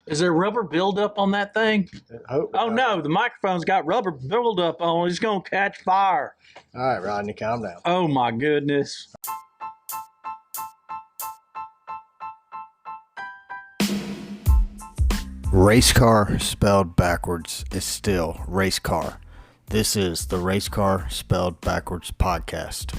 Is there rubber buildup on that thing? Oh, no, the microphone's got rubber buildup on it. It's going to catch fire. All right, Rodney, calm down. Oh, my goodness. Race car spelled backwards is still race car. This is the Race Car Spelled Backwards podcast.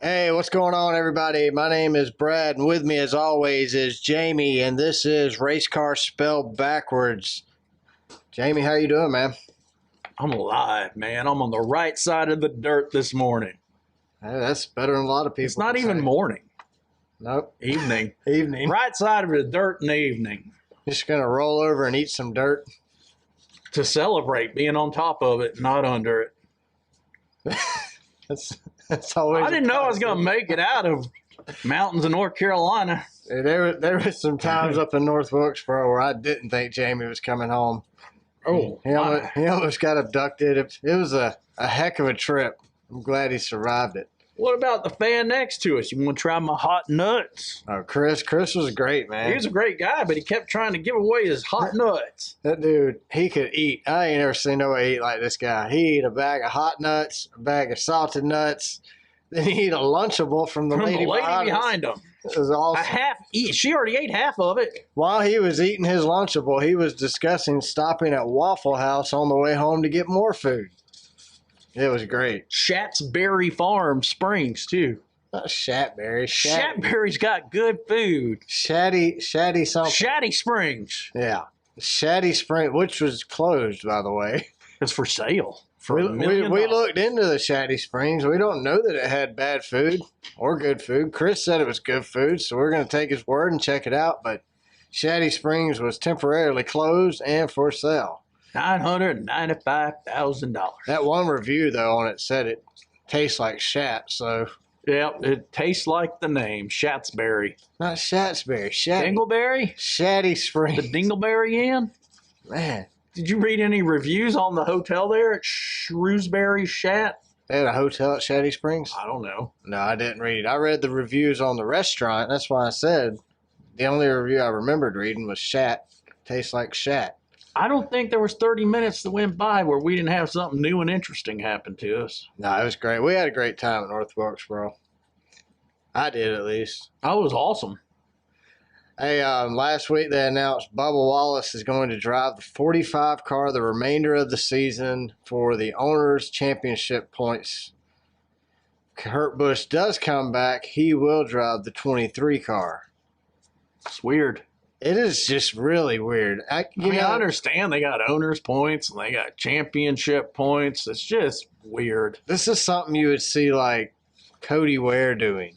Hey, what's going on, everybody? My name is Brad, and with me, as always, is Jamie, and this is Race Car Spelled Backwards. Jamie, how you doing, man? I'm alive, man. I'm on the right side of the dirt this morning. Hey, that's better than a lot of people. It's not even morning. Nope. Evening. Evening. Right side of the dirt in the evening. Just going to roll over and eat some dirt. To celebrate being on top of it, not under it. That's always. I didn't know I was going to make it out of mountains of North Carolina. There was some times up in North Wilkesboro where I didn't think Jamie was coming home. Oh, he almost got abducted. It was a heck of a trip. I'm glad he survived it. what about the fan next to us? You want to try my hot nuts? Oh, Chris was great, man. He was a great guy, but he kept trying to give away his hot nuts. That dude, he could eat. I ain't never seen nobody eat like this guy. He ate a bag of hot nuts, a bag of salted nuts. Then he ate a Lunchable from the lady behind him. It was awesome. She already ate half of it. While he was eating his Lunchable, he was discussing stopping at Waffle House on the way home to get more food. It was great. Shatsberry Farm Springs, too. Not Shatberry. Shatberry's got good food. Shatty something. Shatty Springs. Yeah. Shatty Spring, which was closed, by the way. It's for sale. We looked into the Shatty Springs. We don't know that it had bad food or good food. Chris said it was good food, so we're going to take his word and check it out. But Shatty Springs was temporarily closed and for sale. $995,000. That one review, though, on it said it tastes like shat, so. Yeah, it tastes like the name, Shatsberry. Not Shatsberry, Shatty. Dingleberry? Shatty Springs. The Dingleberry Inn? Man. Did you read any reviews on the hotel there at Shrewsbury Shat? They had a hotel at Shatty Springs? I don't know. No, I didn't read it. I read the reviews on the restaurant. That's why I said the only review I remembered reading was shat. Tastes like shat. I don't think there was 30 minutes that went by where we didn't have something new and interesting happen to us. No, it was great. We had a great time at North Wilkesboro. I did, at least. Oh, it was awesome. Hey, last week they announced Bubba Wallace is going to drive the 45 car the remainder of the season for the Owners' Championship points. Kurt Busch does come back. He will drive the 23 car. It's weird. It is just really weird. I understand they got owners' points and they got championship points. It's just weird. This is something you would see like Cody Ware doing.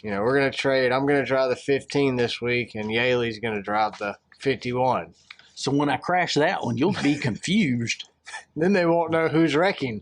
You know, we're going to trade. I'm going to drive the 15 this week, and Yaley's going to drive the 51. So when I crash that one, you'll be confused. Then they won't know who's wrecking.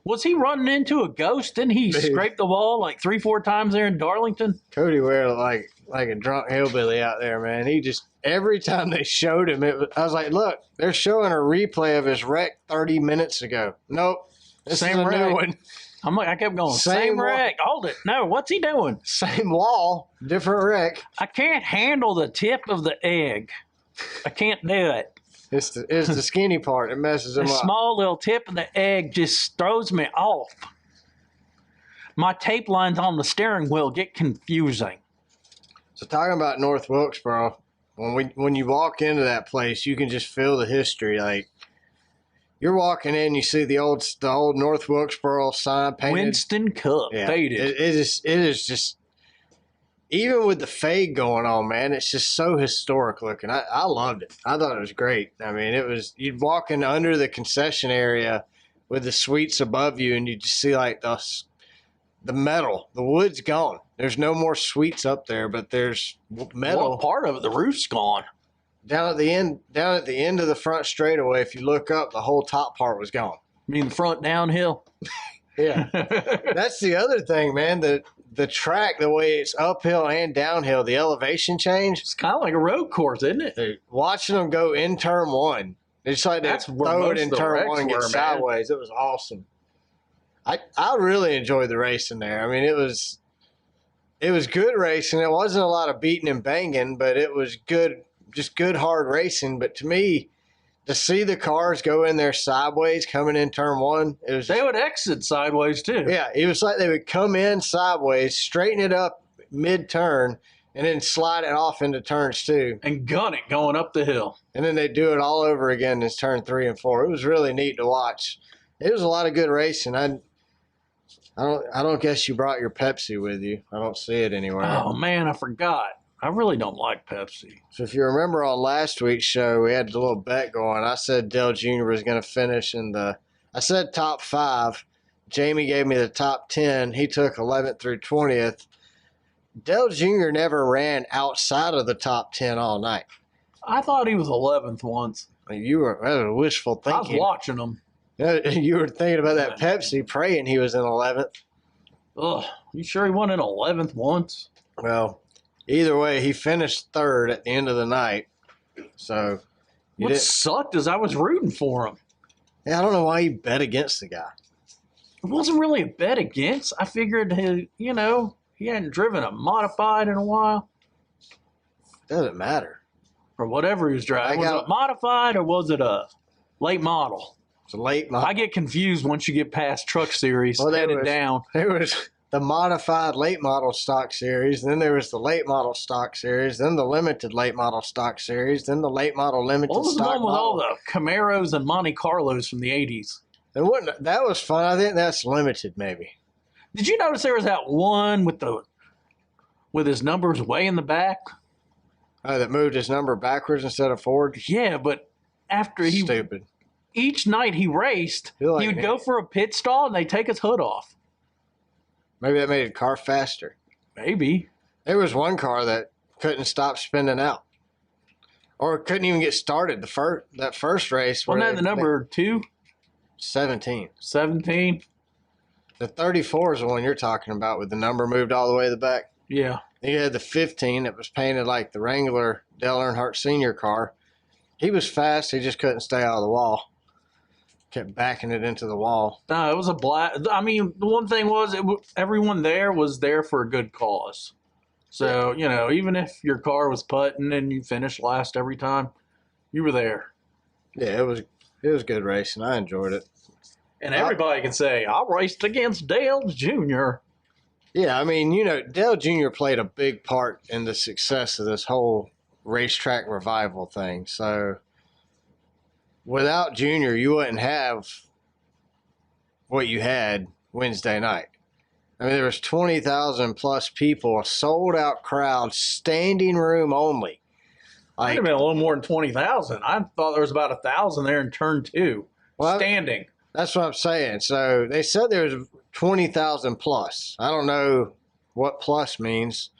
Was he running into a ghost? Didn't he scrape the wall like 3-4 times there in Darlington? Cody Ware looked like a drunk hillbilly out there, man. He just, every time they showed him, I was like, look, they're showing a replay of his wreck 30 minutes ago. Nope. This is a new one. I kept going, same wreck. Hold it. No, what's he doing? Same wall, different wreck. I can't handle the tip of the egg. I can't do it. It's the skinny part that messes him the up. The small little tip of the egg just throws me off. My tape lines on the steering wheel get confusing. So talking about North Wilkesboro, when you walk into that place, you can just feel the history. Like, you're walking in, you see the old North Wilkesboro sign painted. Winston Cup, faded. It is just, even with the fade going on, man, it's just so historic looking. I loved it. I thought it was great. I mean, you'd walk in under the concession area with the suites above you, and you just see like the metal. The wood's gone. There's no more suites up there, but there's metal. Well, part of it, the roof's gone. Down at the end of the front straightaway, if you look up, the whole top part was gone. You mean the front downhill? Yeah. That's the other thing, man. The track, the way it's uphill and downhill, the elevation change. It's kind of like a road course, isn't it? Dude, watching them go in turn one. It's like they throw it in turn one and get sideways. It was awesome. I really enjoyed the racing there. I mean, it was it was good racing. It wasn't a lot of beating and banging, but it was good, just good hard racing. But to me, to see the cars go in there sideways coming in turn one, it was They would exit sideways too. yeah, it was like they would come in sideways, straighten it up mid-turn, and then slide it off into turns two. And gun it going up the hill. And then they do it all over again in turn 3 and 4. It was really neat to watch. It was a lot of good racing. I don't guess you brought your Pepsi with you. I don't see it anywhere. Oh man, I forgot. I really don't like Pepsi. So if you remember on last week's show, we had a little bet going. I said Dale Jr. was going to finish I said top 5. Jamie gave me the top 10. He took 11th through 20th. Dale Jr. never ran outside of the top 10 all night. I thought he was 11th once. That was wishful thinking. I was watching him. You were thinking about that Pepsi, praying he was in 11th. Ugh, you sure he won in 11th once? Well, either way, he finished 3rd at the end of the night. So, What sucked is I was rooting for him. Yeah, I don't know why you bet against the guy. It wasn't really a bet against. I figured he hadn't driven a modified in a while. Doesn't matter. Or whatever he was driving. Was it a modified or was it a late model? It's a late I get confused once you get past Truck Series, headed down. There was the modified late model stock series, then there was the late model stock series, then the limited late model stock series, then the late model limited stock. What was the one with all the Camaros and Monte Carlos from the 80s? That was fun. I think that's limited, maybe. Did you notice there was that one with his numbers way in the back? Oh, that moved his number backwards instead of forward? Yeah, but after Stupid. Each night he raced, he would go for a pit stall and they'd take his hood off. Maybe that made the car faster. Maybe. There was one car that couldn't stop spinning out. Or couldn't even get started that first race. Wasn't that the number 2? 17. 17? The 34 is the one you're talking about with the number moved all the way to the back. Yeah. Then you had the 15 that was painted like the Wrangler Dale Earnhardt Sr. car. He was fast. He just couldn't stay out of the wall. Kept backing it into the wall. No, it was a black. I mean, the one thing was everyone there was there for a good cause. So, even if your car was putting and you finished last every time, you were there. Yeah, it was good racing. I enjoyed it. And everybody can say, I raced against Dale Jr. Yeah, I mean, Dale Jr. played a big part in the success of this whole racetrack revival thing. So without Junior, you wouldn't have what you had Wednesday night. I mean, there was 20,000 plus people, a sold out crowd, standing room only. Might have been a little more than 20,000. I thought there was about 1,000 there in turn 2, standing. That's what I'm saying. So they said there was 20,000 plus. I don't know what plus means,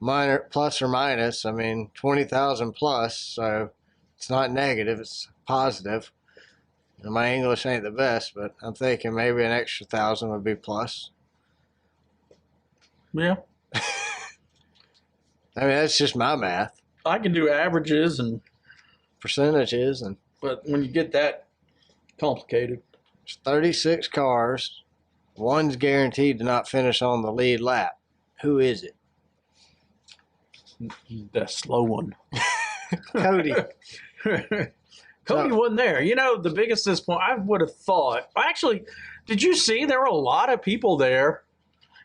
plus or minus. I mean, 20,000 plus, so it's not negative, it's positive. And my English ain't the best, but I'm thinking maybe an extra 1,000 would be plus. Yeah. I mean, that's just my math. I can do averages and percentages, but when you get that complicated. There's 36 cars. One's guaranteed to not finish on the lead lap. Who is it? The slow one. Cody. Cody wasn't there. The biggest disappointment, I would have thought. Actually, did you see there were a lot of people there?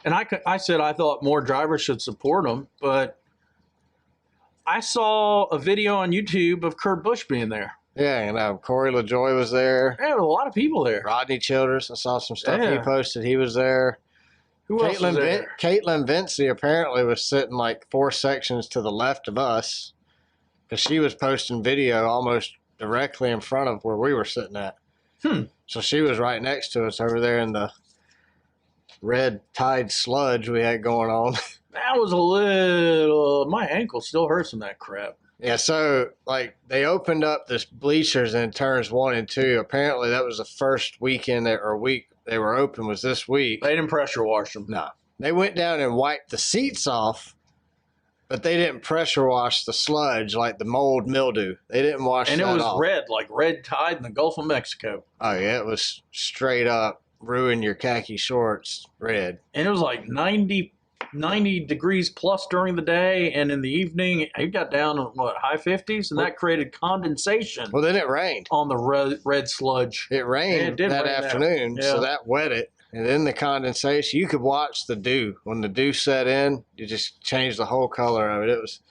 And I said I thought more drivers should support them, but I saw a video on YouTube of Kurt Busch being there. Yeah, Corey LaJoy was there. There were a lot of people there. Rodney Childers, I saw some stuff he posted. He was there. Who else was there? Caitlin Vinci apparently was sitting like 4 sections to the left of us because she was posting video almost directly in front of where we were sitting at. So she was right next to us over there in the red Tide sludge we had going on. That was a little... My ankle still hurts from that crap. Yeah, so, they opened up this bleachers in turns 1 and 2. Apparently, that was the first weekend week they were open was this week. They didn't pressure wash them. No. They went down and wiped the seats off, but they didn't pressure wash the sludge like the mold mildew. They didn't wash that off. And it was red, like red Tide in the Gulf of Mexico. Oh, yeah, it was straight up ruin your khaki shorts red. And it was like 90 90 degrees plus during the day, and in the evening it got down to high 50s, and that created condensation. Well, then it rained on the red sludge. It rained that afternoon, so that wet it, and then the condensation. You could watch the dew when the dew set in. You just changed the whole color of it. It was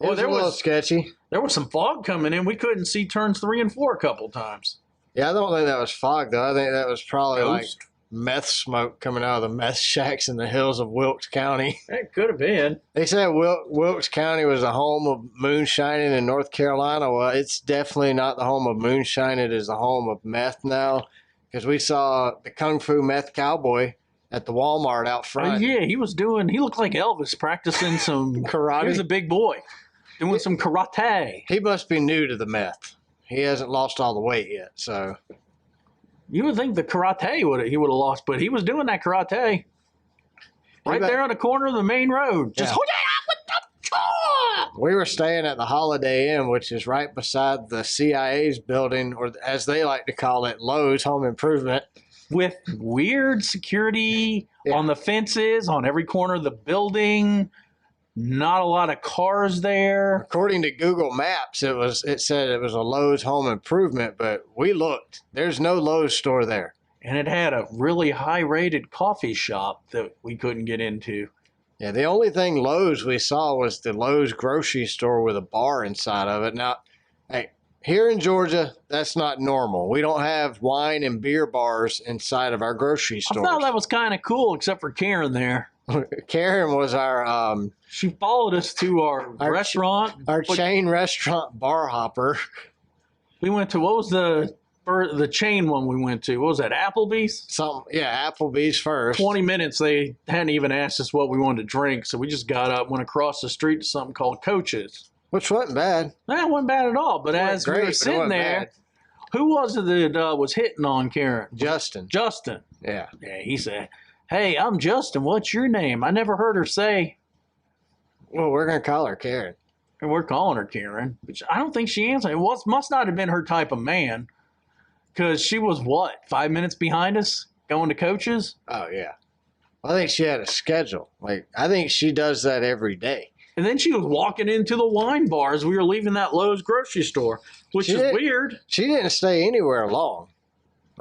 a little sketchy. There was some fog coming in. We couldn't see turns 3 and 4 a couple times. Yeah, I don't think that was fog though. I think that was probably like meth smoke coming out of the meth shacks in the hills of Wilkes County. It could have been. They said Wilkes County was the home of moonshining in North Carolina. Well, it's definitely not the home of moonshine. It is the home of meth now, because we saw the Kung Fu Meth Cowboy at the Walmart out front. Yeah, he looked like Elvis practicing some karate. He was a big boy doing some karate. He must be new to the meth. He hasn't lost all the weight yet, so. You would think the karate he would have lost, but he was doing that karate right there on the corner of the main road. Just we were staying at the Holiday Inn, which is right beside the CIA's building, or as they like to call it, Lowe's Home Improvement. With weird security on the fences, on every corner of the building. Not a lot of cars there. According to Google Maps, it said it was a Lowe's Home Improvement, but we looked. There's no Lowe's store there. And it had a really high-rated coffee shop that we couldn't get into. Yeah, the only thing Lowe's we saw was the Lowe's grocery store with a bar inside of it. Now, hey, here in Georgia, that's not normal. We don't have wine and beer bars inside of our grocery stores. I thought that was kind of cool, except for Karen there. Karen was our she followed us to our restaurant, our chain restaurant bar hopper. We went to, what was the chain one we went to? What was that, Applebee's? Applebee's first. 20 minutes, they hadn't even asked us what we wanted to drink, so we just got up, went across the street to something called Coach's, which wasn't bad. That wasn't bad at all. But as we were sitting there, who was it that was hitting on Karen? Justin. Yeah, he said, "Hey, I'm Justin. What's your name?" I never heard her say. Well, we're going to call her Karen. And we're calling her Karen. Which I don't think she answered. It must not have been her type of man. Because she was, 5 minutes behind us going to Coach's? Oh, yeah. I think she had a schedule. I think she does that every day. And then she was walking into the wine bar as we were leaving that Lowe's grocery store, which is weird. She didn't stay anywhere long.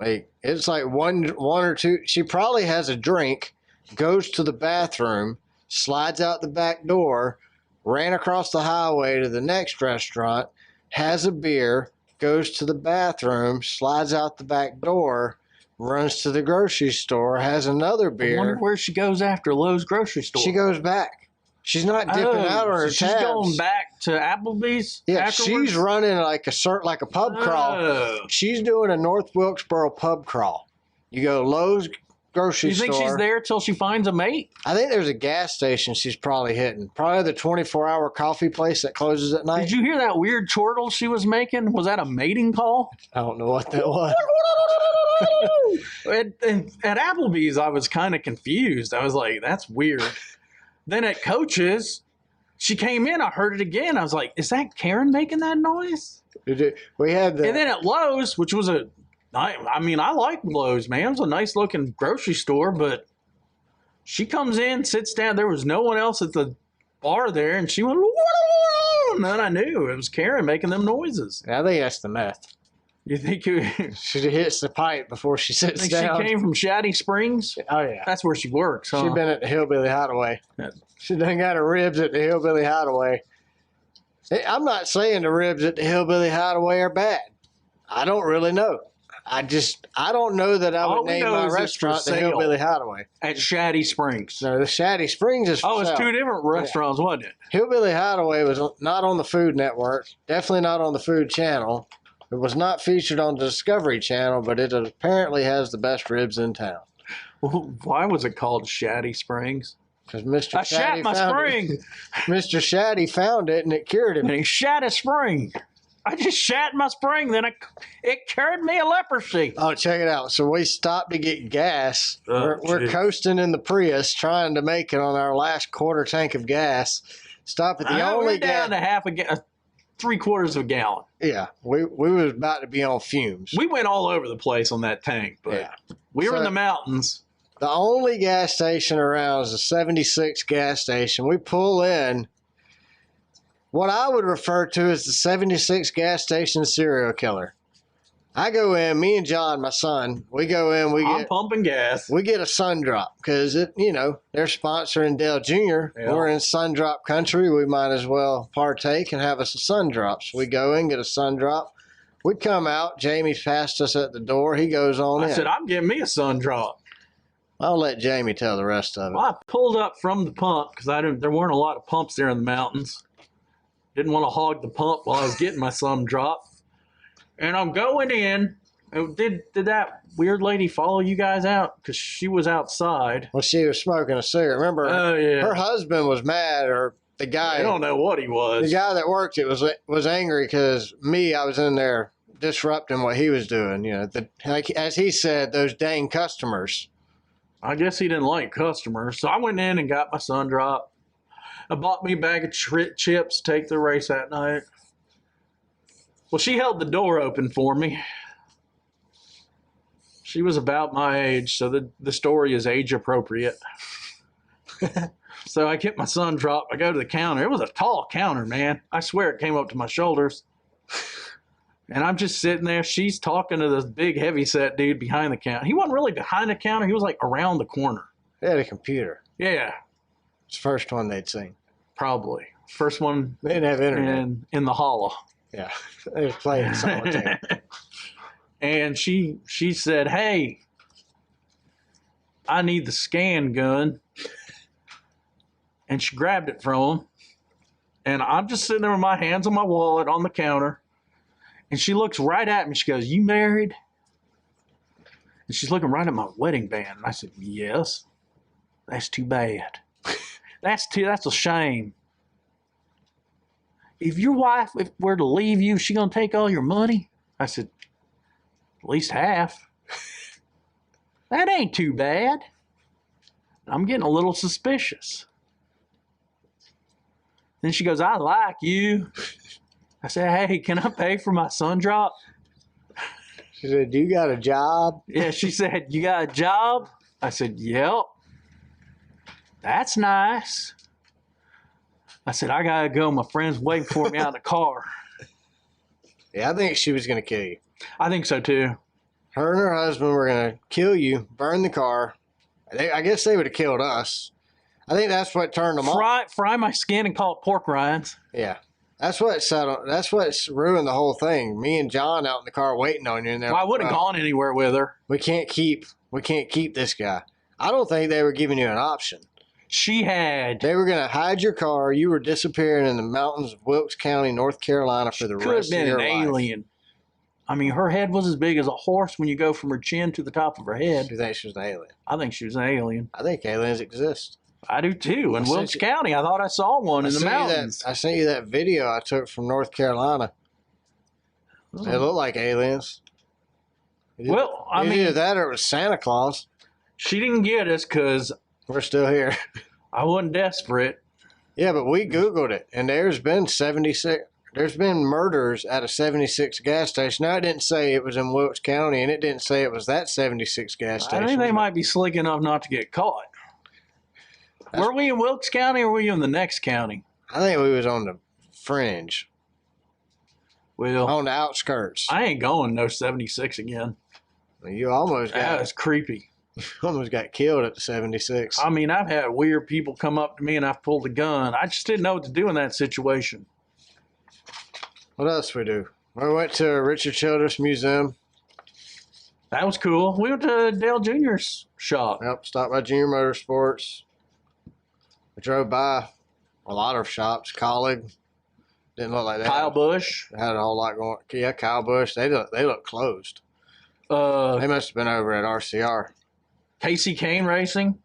It's like one or two. She probably has a drink, goes to the bathroom, slides out the back door, ran across the highway to the next restaurant, has a beer, goes to the bathroom, slides out the back door, runs to the grocery store, has another beer. I wonder where she goes after Lowe's grocery store. She goes back. She's not dipping out on her tabs. She's going back to Applebee's. Yeah, afterwards? she's running like a pub crawl. She's doing a North Wilkesboro pub crawl. You go Lowe's grocery store. You think she's there till she finds a mate? I think there's a gas station she's probably hitting. Probably the 24-hour coffee place that closes at night. Did you hear that weird chortle she was making? Was that a mating call? I don't know what that was. At Applebee's, I was kind of confused. I was like, that's weird. Then at Coach's, she came in. I heard it again. I was like, is that Karen making that noise? We had And then at Lowe's, which was I like Lowe's, man. It was a nice looking grocery store, but she comes in, sits down. There was no one else at the bar there, and she went, and then I knew it was Karen making them noises. I think that's the meth. You think she hits the pipe before she sits down? She came from Shady Springs? Oh, yeah. That's where she works, huh? She's been at the Hillbilly Hideaway. Yeah. She done got her ribs at the Hillbilly Hideaway. I'm not saying the ribs at the Hillbilly Hideaway are bad. I don't really know. I don't know that I would name my restaurant the Hillbilly Hideaway. At Shady Springs. No, the Shady Springs is for Oh, it's sale. two different restaurants, wasn't it? Hillbilly Hideaway was not on the Food Network, definitely not on the Food Channel. It was not featured on the Discovery Channel, but it apparently has the best ribs in town. Well, why was it called Shady Springs? Because Mr. I shat my spring. Mr. Shady found it and it cured him. And he shat a spring. I just shat my spring, then it cured me of leprosy. Oh, check it out. So we stopped to get gas. We're coasting in the Prius, trying to make it on our last quarter tank of gas. Stop at the only gas. Down to 3/4 of a gallon. Yeah, we was about to be on fumes. We went all over the place on that tank, but we were in the mountains. The only gas station around is a 76 gas station. We pull in what I would refer to as the 76 gas station serial killer. I go in, me and John, my son, we go in, I'm pumping gas. we get a sun drop because they're sponsoring Dale Jr. Yeah. We're in sun drop country. We might as well partake and have us a sun drop. So we go in, get a sun drop. We come out. Jamie's passed us at the door. He goes on in. I said, I'm getting me a sun drop. I'll let Jamie tell the rest of it. Well, I pulled up from the pump because there weren't a lot of pumps there in the mountains. Didn't want to hog the pump while I was getting my sun drop. And I'm going in. Did that weird lady follow you guys out? Because she was outside. Well, she was smoking a cigarette. Remember, her husband was mad, or the guy. I don't know what he was. The guy that worked it was angry because I was in there disrupting what he was doing. As he said, those dang customers. I guess he didn't like customers. So I went in and got my sun drop. I bought me a bag of chips to take the race that night. Well, she held the door open for me. She was about my age, so the story is age appropriate. So I get my sun drop. I go to the counter. It was a tall counter, man. I swear it came up to my shoulders. And I'm just sitting there. She's talking to this big heavyset dude behind the counter. He wasn't really behind the counter. He was like around the corner. They had a computer. Yeah. It's the first one they'd seen. Probably. First one. They didn't have internet. In the hollow. Yeah. They was playing solitaire. And she said, hey, I need the scan gun. And she grabbed it from him. And I'm just sitting there with my hands on my wallet on the counter. And she looks right at me. She goes, you married? And she's looking right at my wedding band. And I said, yes. That's too bad. That's a shame. If your wife were to leave you, is she going to take all your money? I said, at least half. That ain't too bad. I'm getting a little suspicious. Then she goes, I like you. I said, hey, can I pay for my sun drop? She said, you got a job? Yeah, she said, you got a job? I said, yep. That's nice. I said, I got to go. My friend's waiting for me out in the car. Yeah, I think she was going to kill you. I think so, too. Her and her husband were going to kill you, burn the car. I guess they would have killed us. I think that's what turned them off. Fry my skin and call it pork rinds. Yeah. That's what settled. That's what's ruined the whole thing. Me and John out in the car waiting on you. And well, I wouldn't have gone anywhere with her. We can't keep this guy. I don't think they were giving you an option. They were going to hide your car. You were disappearing in the mountains of Wilkes County, North Carolina for the rest of your life. Could have been an alien. I mean, her head was as big as a horse when you go from her chin to the top of her head. You think she was an alien? I think she was an alien. I think aliens exist. I do too. In Wilkes County, I thought I saw one in the mountains. I sent you that video I took from North Carolina. They look like aliens. Well, I mean, either that or it was Santa Claus. She didn't get us because we're still here. I wasn't desperate. Yeah, but we Googled it, and there's been 76. There's been murders at a 76 gas station. Now, it didn't say it was in Wilkes County, and it didn't say it was that 76 gas station. I think they might be slick enough not to get caught. Were we in Wilkes County or were we in the next county? I think we was on the fringe. Well, on the outskirts. I ain't going no 76 again. You almost got... That was creepy. You almost got killed at the 76. I mean, I've had weird people come up to me and I've pulled a gun. I just didn't know what to do in that situation. What else we do? We went to Richard Childress Museum. That was cool. We went to Dale Jr.'s shop. Yep, stopped by Junior Motorsports. We drove by a lot of shops. Colleague. Didn't look like that. Kyle Busch. They had a whole lot going. Yeah, Kyle Busch. They look closed. They must have been over at RCR. Casey Kane Racing.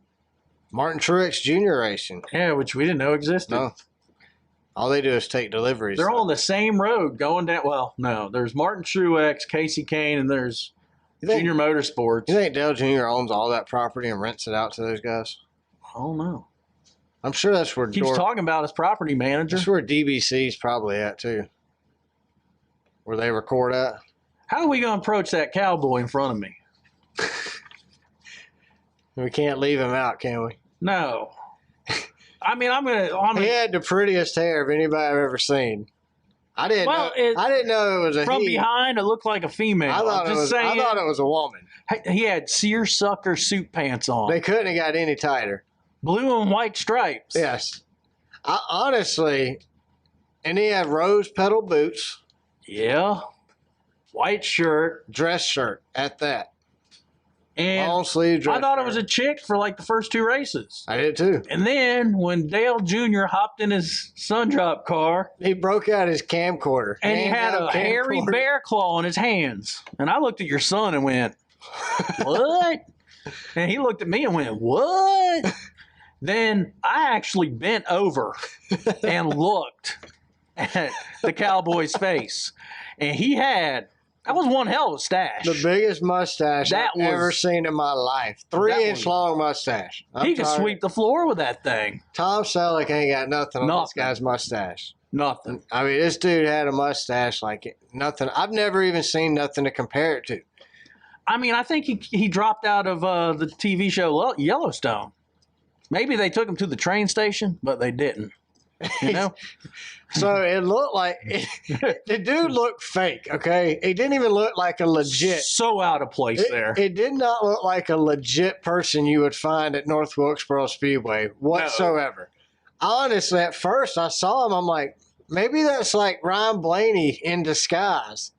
Martin Truex Jr. Racing. Yeah, which we didn't know existed. No. All they do is take deliveries. They're on the same road going down. Well, no. There's Martin Truex, Casey Kane, and there's Junior Motorsports. You think Dale Jr. owns all that property and rents it out to those guys? I don't know. I'm sure that's where... Keeps talking about his property manager. That's where DBC's probably at, too. Where they record at. How are we going to approach that cowboy in front of me? We can't leave him out, can we? No. I mean, He had the prettiest hair of anybody I've ever seen. I didn't know it was a from he. behind. It looked like a female. I thought it was a woman. He had seersucker suit pants on. They couldn't have got any tighter. Blue and white stripes. Yes. Honestly, and he had rose petal boots. Yeah. White shirt. Dress shirt at that. And long sleeve dress I thought shirt. it was a chick for like the first 2 races. I did too. And then when Dale Jr. hopped in his Sundrop car, he broke out his camcorder. And he had a hairy bear claw in his hands. And I looked at your son and went, what? And he looked at me and went, what? Then I actually bent over and looked at the cowboy's face. And that was one hell of a stash. The biggest mustache I've ever seen in my life. 3-inch long mustache. He could sweep the floor with that thing. Tom Selleck ain't got nothing on this guy's mustache. Nothing. I mean, this dude had a mustache like nothing. I've never even seen nothing to compare it to. I mean, I think he dropped out of the TV show Yellowstone. Maybe they took him to the train station, but they didn't. You know? So it looked like the dude looked fake, okay? He didn't even look like a legit. So out of place there. It did not look like a legit person you would find at North Wilkesboro Speedway whatsoever. No. Honestly, at first I saw him, I'm like, maybe that's like Ryan Blaney in disguise.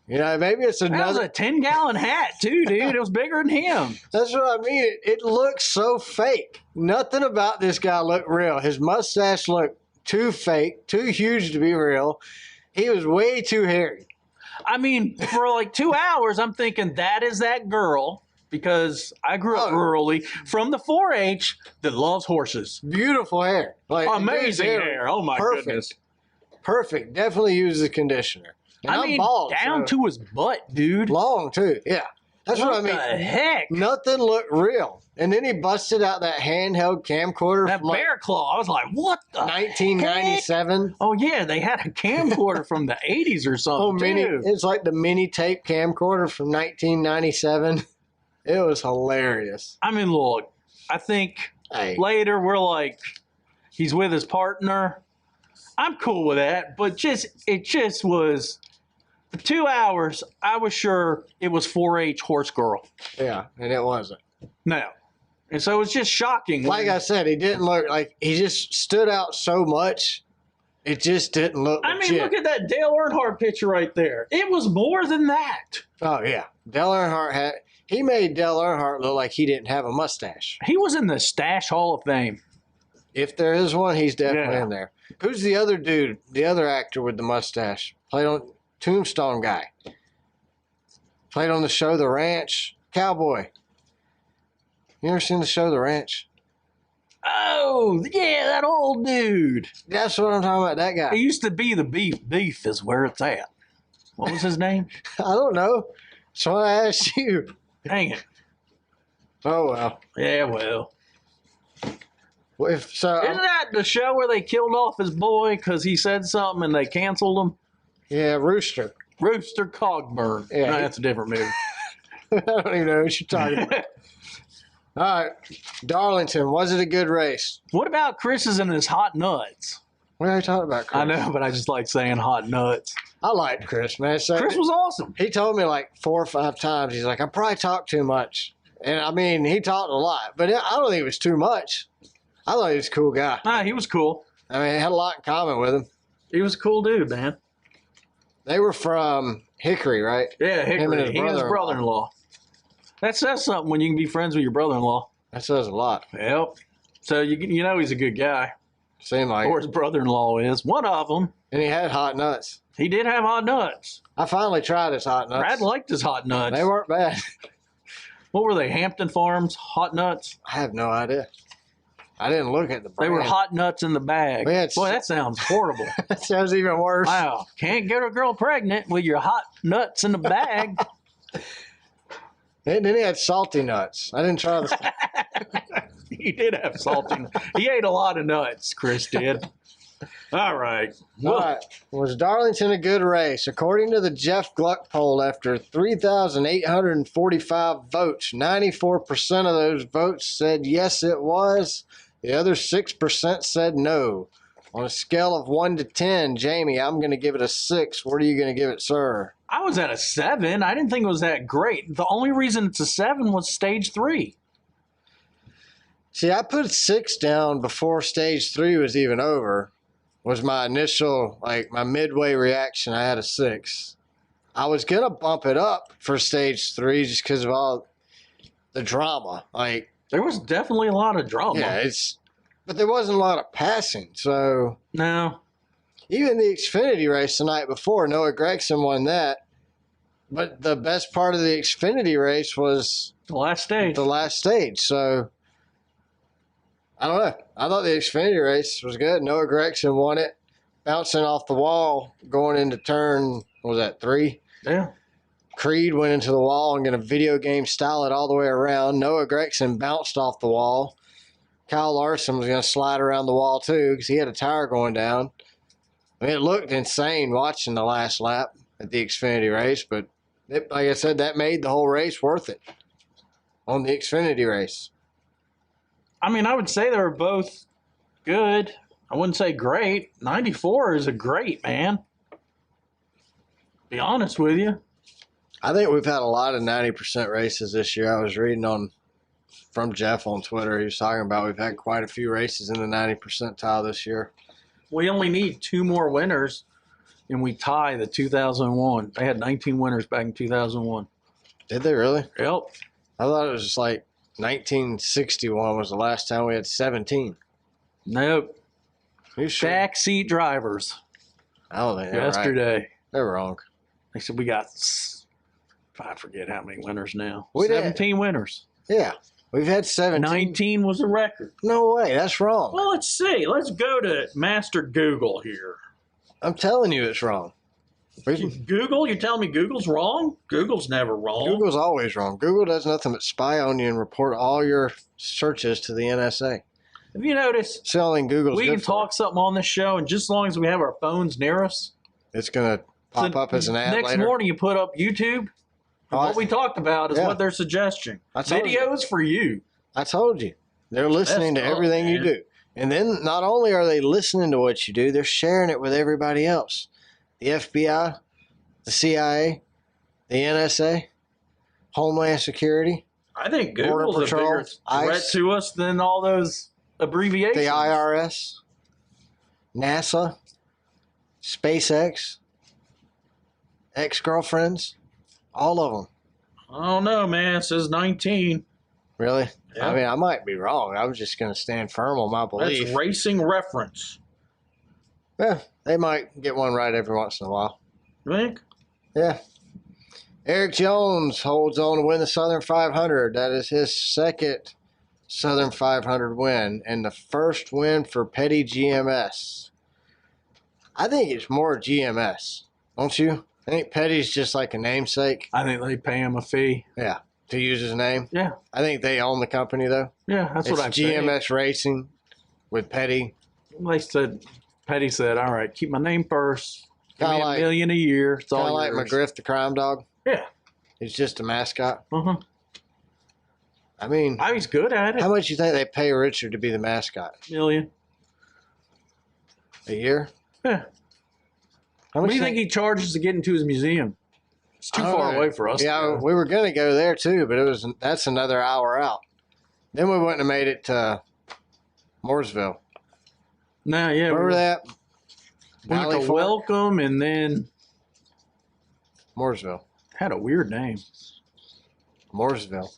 You know, maybe it's another. That was a 10-gallon hat, too, dude. It was bigger than him. That's what I mean. It looks so fake. Nothing about this guy looked real. His mustache looked too fake, too huge to be real. He was way too hairy. I mean, for like 2 hours, I'm thinking that is that girl, because I grew up rurally, from the 4-H that loves horses. Beautiful hair. Like, amazing hair. Oh, my goodness. Perfect. Definitely uses a conditioner. And I mean, bald, down to his butt, dude. Long, too. Yeah. That's what I mean. What the heck? Nothing looked real. And then he busted out that handheld camcorder. That bear claw. I was like, what the 1997. Heck? Oh, yeah. They had a camcorder from the 80s or something, It's like the mini tape camcorder from 1997. It was hilarious. I mean, look, I think later we're like, he's with his partner. I'm cool with that, but it just was... For 2 hours, I was sure it was 4-H horse girl. Yeah, and it wasn't. No. And so it was just shocking. Like I said, he didn't look like he just stood out so much. It just didn't look legit. I mean, look at that Dale Earnhardt picture right there. It was more than that. Oh, yeah. Dale Earnhardt he made Dale Earnhardt look like he didn't have a mustache. He was in the Stash Hall of Fame. If there is one, he's definitely in there. Who's the other dude, the other actor with the mustache? Played on... Tombstone guy. Played on the show The Ranch. Cowboy. You ever seen the show The Ranch? Oh, yeah, that old dude. That's what I'm talking about, that guy. He used to be the beef. Beef is where it's at. What was his name? I don't know. So I asked you. Dang it. Oh, well. Yeah, well. Isn't that the show where they killed off his boy because he said something and they canceled him? Yeah, Rooster Cogburn. Yeah, no, that's a different movie. I don't even know what you're talking about. All right, Darlington, was it a good race? What about Chris's and his hot nuts? We already talked about Chris. I know, but I just like saying hot nuts. I liked Chris, man. So Chris was awesome. He told me like 4 or 5 times. He's like, I probably talk too much. And I mean, he talked a lot, but I don't think it was too much. I thought he was a cool guy. Nah, he was cool. I mean, he had a lot in common with him. He was a cool dude, man. They were from Hickory, right? Yeah, Hickory. He and his brother-in-law. That says something when you can be friends with your brother-in-law. That says a lot. Yep. So you know he's a good guy. Seemed like. Or his brother-in-law is. One of them. And he had hot nuts. He did have hot nuts. I finally tried his hot nuts. Brad liked his hot nuts. They weren't bad. What were they? Hampton Farms hot nuts? I have no idea. I didn't look at the brand. They were hot nuts in the bag. Boy, that sounds horrible. That sounds even worse. Wow. Can't get a girl pregnant with your hot nuts in the bag. And then he had salty nuts. I didn't try the. He did have salty. He ate a lot of nuts, Chris did. All right. All right. Was Darlington a good race? According to the Jeff Gluck poll, after 3,845 votes, 94% of those votes said yes, it was. The other 6% said no. On a scale of 1 to 10, Jamie, I'm going to give it a 6. What are you going to give it, sir? I was at a 7. I didn't think it was that great. The only reason it's a 7 was stage 3. See, I put 6 down before stage 3 was even over. Was my initial, my midway reaction. I had a 6. I was going to bump it up for stage 3 just because of all the drama. There was definitely a lot of drama. Yeah, but there wasn't a lot of passing. So, No. even the Xfinity race the night before, Noah Gragson won that. But the best part of the Xfinity race was The last stage. So, I don't know. I thought the Xfinity race was good. Noah Gragson won it, bouncing off the wall, going into turn, what was that, 3? Yeah. Creed went into the wall and going to video game style it all the way around. Noah Gragson bounced off the wall. Kyle Larson was going to slide around the wall too because he had a tire going down. I mean, it looked insane watching the last lap at the Xfinity race, but like I said, that made the whole race worth it on the Xfinity race. I mean, I would say they were both good. I wouldn't say great. 94 is a great, man. Be honest with you. I think we've had a lot of 90% races this year. I was reading from Jeff on Twitter. He was talking about we've had quite a few races in the 90 percentile this year. We only need 2 more winners, and we tie the 2001. They had 19 winners back in 2001. Did they really? Yep. I thought it was just 1961 was the last time we had 17. Nope. You sure? Backseat drivers. I don't think they're Yesterday. right. They're wrong. They said we got, I forget how many winners now. We did. 17 winners. Yeah. We've had 17. 19 was a record. No way. That's wrong. Well, let's see. Let's go to Master Google here. I'm telling you it's wrong. Google? You're telling me Google's wrong? Google's never wrong. Google's always wrong. Google does nothing but spy on you and report all your searches to the NSA. Have you noticed? Selling Google's we good can for talk something on this show, and just as long as we have our phones near us, it's going to pop up as an ad next later. morning you put up YouTube. What we talked about is what they're suggesting. Videos for you. I told you. They're listening to everything you do. And then not only are they listening to what you do, they're sharing it with everybody else. The FBI, the CIA, the NSA, Homeland Security. I think Google's a bigger threat to us than all those abbreviations. The IRS, NASA, SpaceX, ex-girlfriends, all of them. I don't know, man. It says 19. Really? Yeah. I mean, I might be wrong. I was just going to stand firm on my belief. That's Racing Reference. Yeah, they might get one right every once in a while. You think? Yeah. Eric Jones holds on to win the Southern 500. That is his second Southern 500 win and the first win for Petty GMS. I think it's more GMS, don't you? I think Petty's just like a namesake. I think they pay him a fee. Yeah, to use his name. Yeah. I think they own the company, though. Yeah, that's what I think. GMS Racing with Petty. Petty said, all right, keep my name first. Give me $1 million a year. It's all like McGriff the crime dog. Yeah. He's just a mascot. Uh-huh. I mean, he's good at it. How much do you think they pay Richard to be the mascot? $1 million. A year? Yeah. What do you think he charges to get into his museum? It's too far away for us. Yeah, we were going to go there too, but that's another hour out. Then we wouldn't have made it to Mooresville. Nah, yeah. Remember that? We went to Welcome and then Mooresville. Had a weird name. Mooresville.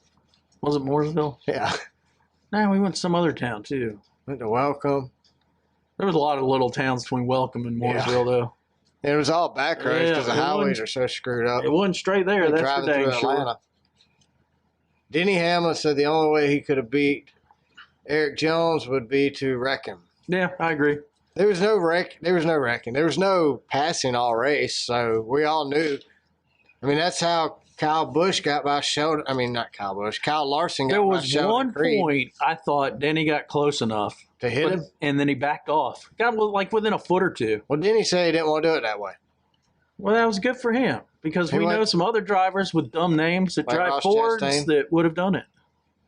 Was it Mooresville? Yeah. Nah, we went to some other town too. Went to Welcome. There was a lot of little towns between Welcome and Mooresville, though. It was all back roads because the highways are so screwed up. It wasn't straight there. That's driving for dang through sure. Atlanta. Denny Hamlin said the only way he could have beat Eric Jones would be to wreck him. Yeah, I agree. There was no wrecking. There was no passing all race, so we all knew. I mean, that's how Kyle Busch got by Sheldon. I mean, not Kyle Busch. Kyle Larson got There by was Sheldon one Creed point I thought Denny got close enough to hit him. and then he backed off. Got like within a foot or two. Well, didn't he say he didn't want to do it that way? Well, that was good for him because we know some other drivers with dumb names that Like drive Ross Fords Chastain? that would have done it.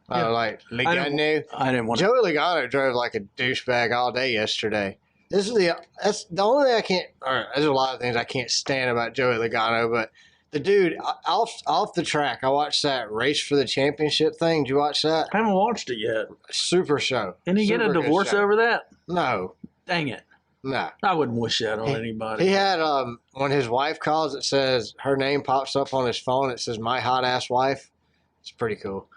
Yeah. Like Logano. I didn't want to. Joey Logano drove like a douchebag all day yesterday. That's the only thing I can't. Or there's a lot of things I can't stand about Joey Logano, but the dude off the track. I watched that race for the championship thing. Did you watch that? I haven't watched it yet. Super show. Didn't he get a Super good divorce show. over that? No, Dang it. no. I wouldn't wish that on anybody. He had when his wife calls, it says her name pops up on his phone. It says "My hot ass wife." It's pretty cool.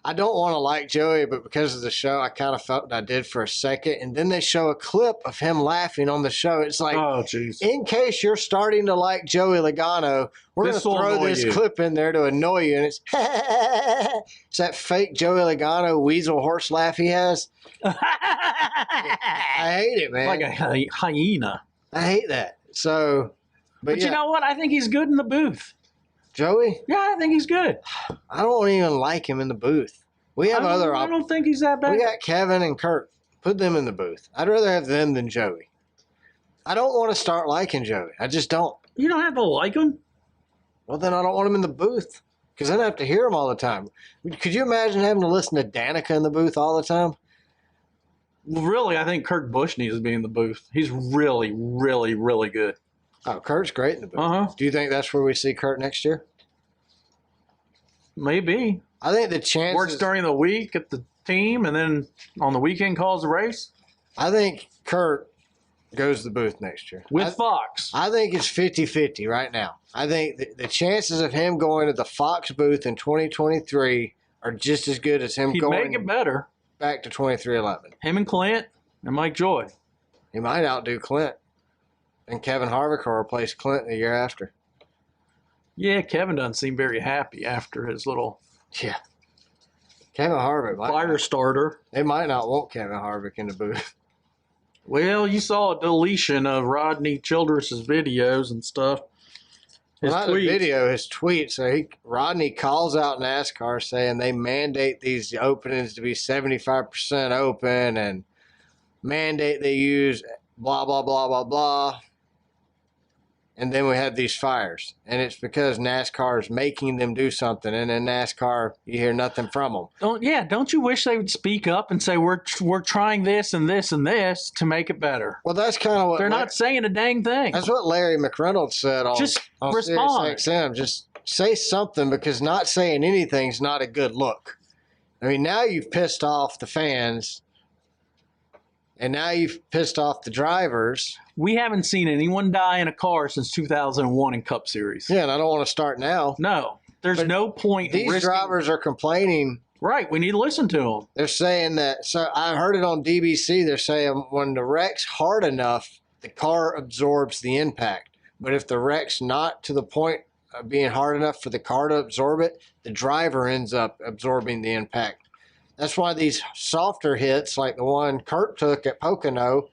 I don't want to like Joey, but because of the show, I kind of felt I did for a second. And then they show a clip of him laughing on the show. It's like, oh, jeez. in case you're starting to like Joey Logano, we're going to throw this clip in there to annoy you. And it's that fake Joey Logano weasel horse laugh he has. I hate it, man. Like a hyena. I hate that. So, But yeah. you know what? I think he's good in the booth. Joey? Yeah, I think he's good. I don't even like him in the booth. We have other I don't think he's that bad. We got Kevin and Kurt. Put them in the booth. I'd rather have them than Joey. I don't want to start liking Joey. I just don't. You don't have to like him. Well, then I don't want him in the booth because then I have to hear him all the time. Could you imagine having to listen to Danica in the booth all the time? Well, really, I think Kurt Busch needs to be in the booth. He's really, really, really good. Oh, Kurt's great in the booth. Uh-huh. Do you think that's where we see Kurt next year? Maybe. I think the chances. Works during the week at the team and then on the weekend calls the race. I think Kurt goes to the booth next year. With Fox. I think it's 50-50 right now. I think the chances of him going to the Fox booth in 2023 are just as good as him He'd going make it better. back to 2311. Him and Clint and Mike Joy. He might outdo Clint. And Kevin Harvick will replace Clint the year after. Yeah, Kevin doesn't seem very happy after his little Yeah. Kevin Harvick. fire starter. They might not want Kevin Harvick in the booth. Well, you saw a deletion of Rodney Childress's videos and stuff. His Not tweets. the video, his tweet. So Rodney calls out NASCAR saying they mandate these openings to be 75% open and mandate they use blah, blah, blah, blah, blah. And then we had these fires. And it's because NASCAR is making them do something. And in NASCAR, you hear nothing from them. Don't you wish they would speak up and say we're trying this and this and this to make it better? Well, that's kind of what They're not saying a dang thing. That's what Larry McReynolds said on, Just on respond. SiriusXM. Just say something because not saying anything is not a good look. I mean, now you've pissed off the fans, and now you've pissed off the drivers. We haven't seen anyone die in a car since 2001 in Cup Series. Yeah, and I don't want to start now. No, there's But no point in These risking. drivers are complaining. Right, we need to listen to them. They're saying that. So I heard it on DBC. They're saying when the wreck's hard enough, the car absorbs the impact. But if the wreck's not to the point of being hard enough for the car to absorb it, the driver ends up absorbing the impact. That's why these softer hits, like the one Kurt took at Pocono,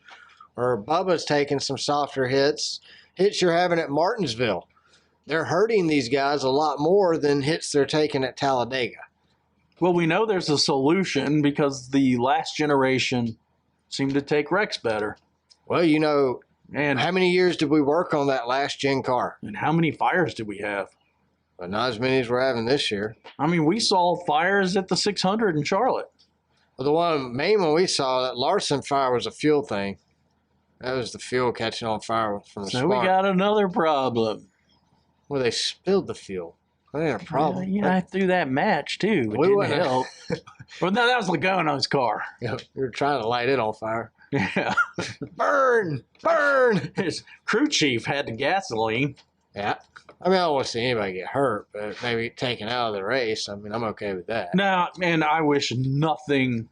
or Bubba's taking some softer hits you're having at Martinsville, they're hurting these guys a lot more than hits they're taking at Talladega. Well, we know there's a solution because the last generation seemed to take wrecks better. Well, you know, And how many years did we work on that last gen car? and how many fires did we have? But not as many as we're having this year. I mean, we saw fires at the 600 in Charlotte. Well, the main one we saw, that Larson fire, was a fuel thing. That was the fuel catching on fire from the So spark. we got another problem. Well, they spilled the fuel. That ain't a problem. Yeah, I threw that match too. It We didn't wouldn't- help. Well, no, that was Logano's car. You were trying to light it on fire. Yeah. Burn! Burn! His crew chief had the gasoline. Yeah. I mean, I don't want to see anybody get hurt, but maybe taken out of the race. I mean, I'm okay with that. No, man, I wish nothing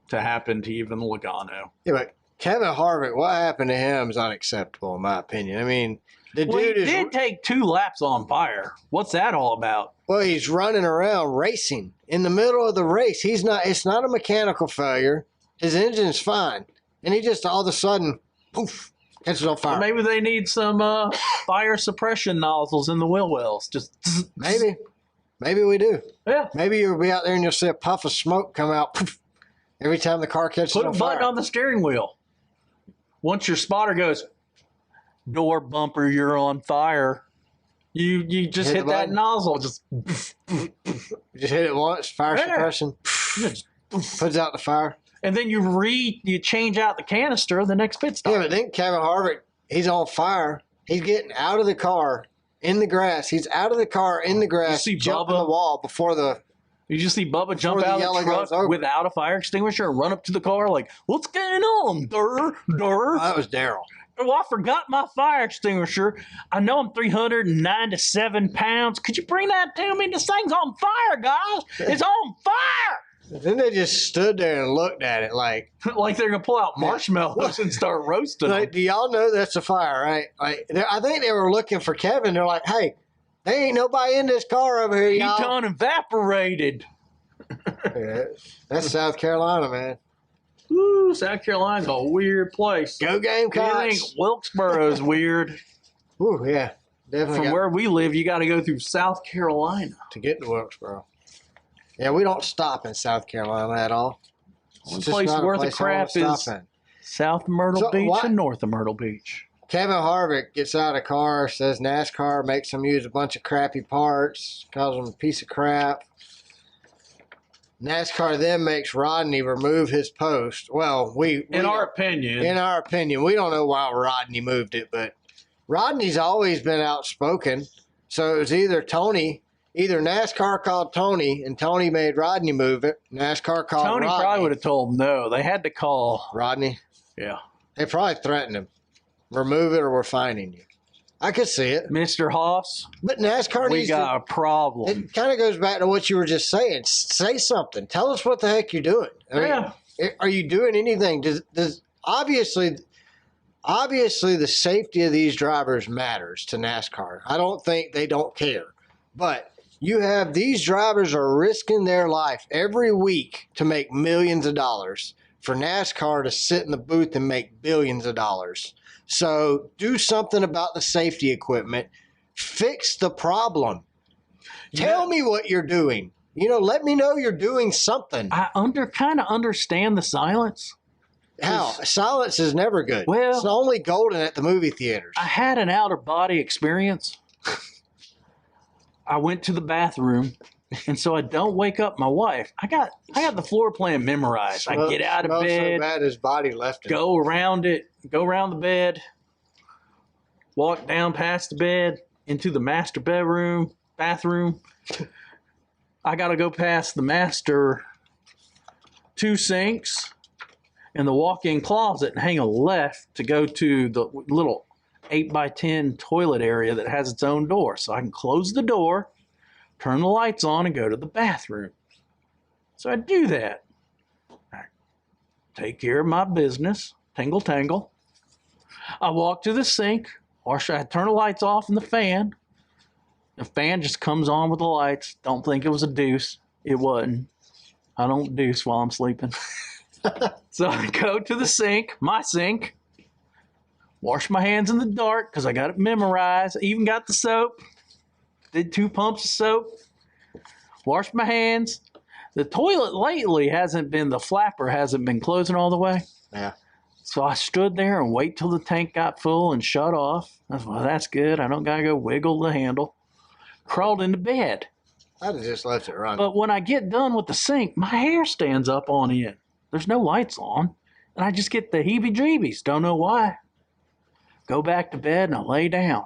to happen to even Logano. Yeah, but Kevin Harvick, what happened to him is unacceptable, in my opinion. I mean, the Well, he dude is. did take 2 laps on fire. What's that all about? Well, he's running around racing in the middle of the race. He's not. It's not a mechanical failure. His engine's fine, and he just all of a sudden, poof, catches on Or fire. maybe they need some fire suppression nozzles in the wheel wells. Just Maybe. Maybe we do. Yeah. Maybe you'll be out there and you'll see a puff of smoke come out poof, every time the car catches Put on a button fire. on the steering wheel. Once your spotter goes, door bumper, you're on fire. You just hit that nozzle. Just You just hit it once, fire suppression, puts out the fire. and then you change out the canister the next pit stop. Yeah, but then Kevin Harvick, he's on fire. He's getting out of the car in the grass. He's out of the car in the grass, see jumping Bubba? the wall before the. You just see Bubba jump the out of yellow the truck goes over. without a fire extinguisher and run up to the car like, what's going on? Durr. Oh, that was Daryl. Oh, I forgot my fire extinguisher. I know I'm 397 pounds. Could you bring that to me? This thing's on fire, guys. It's on fire. Then they just stood there and looked at it like Like they're going to pull out marshmallows and start roasting them. Like, do y'all know that's a fire, right? Like, I think they were looking for Kevin. They're like, hey, there ain't nobody in this car over here, He y'all. done evaporated. Yeah, that's South Carolina, man. Ooh, South Carolina's a weird place. Go You think Gamecocks. Wilkesboro is weird? Ooh, yeah, definitely. From where we live, you got to go through South Carolina. to get to Wilkesboro. Yeah, we don't stop in South Carolina at all. It's One just place not a worth of place I wanna crap is stop in. South Myrtle So, Beach what- and North of Myrtle Beach. Kevin Harvick gets out of the car, says NASCAR makes him use a bunch of crappy parts, calls him a piece of crap. NASCAR then makes Rodney remove his post. Well, In our opinion, in our opinion, we don't know why Rodney moved it, but Rodney's always been outspoken. So it was either NASCAR called Tony, and Tony made Rodney move it. NASCAR called Tony Rodney. probably would have told him no. They had to call. Rodney. Yeah. They probably threatened him. Remove it or we're fining you. I could see it. Mr. Haas, But NASCAR we needs got to. a problem. It kind of goes back to what you were just saying. Say something. Tell us what the heck you're doing. I mean, are you doing anything? Does obviously the safety of these drivers matters to NASCAR. I don't think they don't care. But you have these drivers are risking their life every week to make millions of dollars for NASCAR to sit in the booth and make billions of dollars. So do something about the safety equipment. Fix the problem. Tell me what you're doing. Let me know you're doing something. I kind of understand the silence. How? Silence is never good. Well- it's only golden at the movie theaters. I had an out of body experience. I went to the bathroom, and so I don't wake up my wife. I got the floor plan memorized. I get out of Smells bed, so bad his body left him. go around the bed, walk down past the bed into the master bathroom. I got to go past the master 2 sinks and the walk-in closet and hang a left to go to the little 8x10 toilet area that has its own door. So I can close the door, turn the lights on, and go to the bathroom. So I do that. I take care of my business, tangle. I walk to the sink, I turn the lights off and the fan. The fan just comes on with the lights. Don't think it was a deuce. It wasn't. I don't deuce while I'm sleeping. So I go to the sink, my sink, wash my hands in the dark because I got it memorized. I even got the soap. Did 2 pumps of soap. Washed my hands. The toilet lately the flapper hasn't been closing all the way. Yeah. So I stood there and wait till the tank got full and shut off. I thought, well, that's good. I don't got to go wiggle the handle. Crawled into bed. I'd have just left it run. But when I get done with the sink, my hair stands up on end. There's no lights on. And I just get the heebie-jeebies. Don't know why. Go back to bed and I lay down.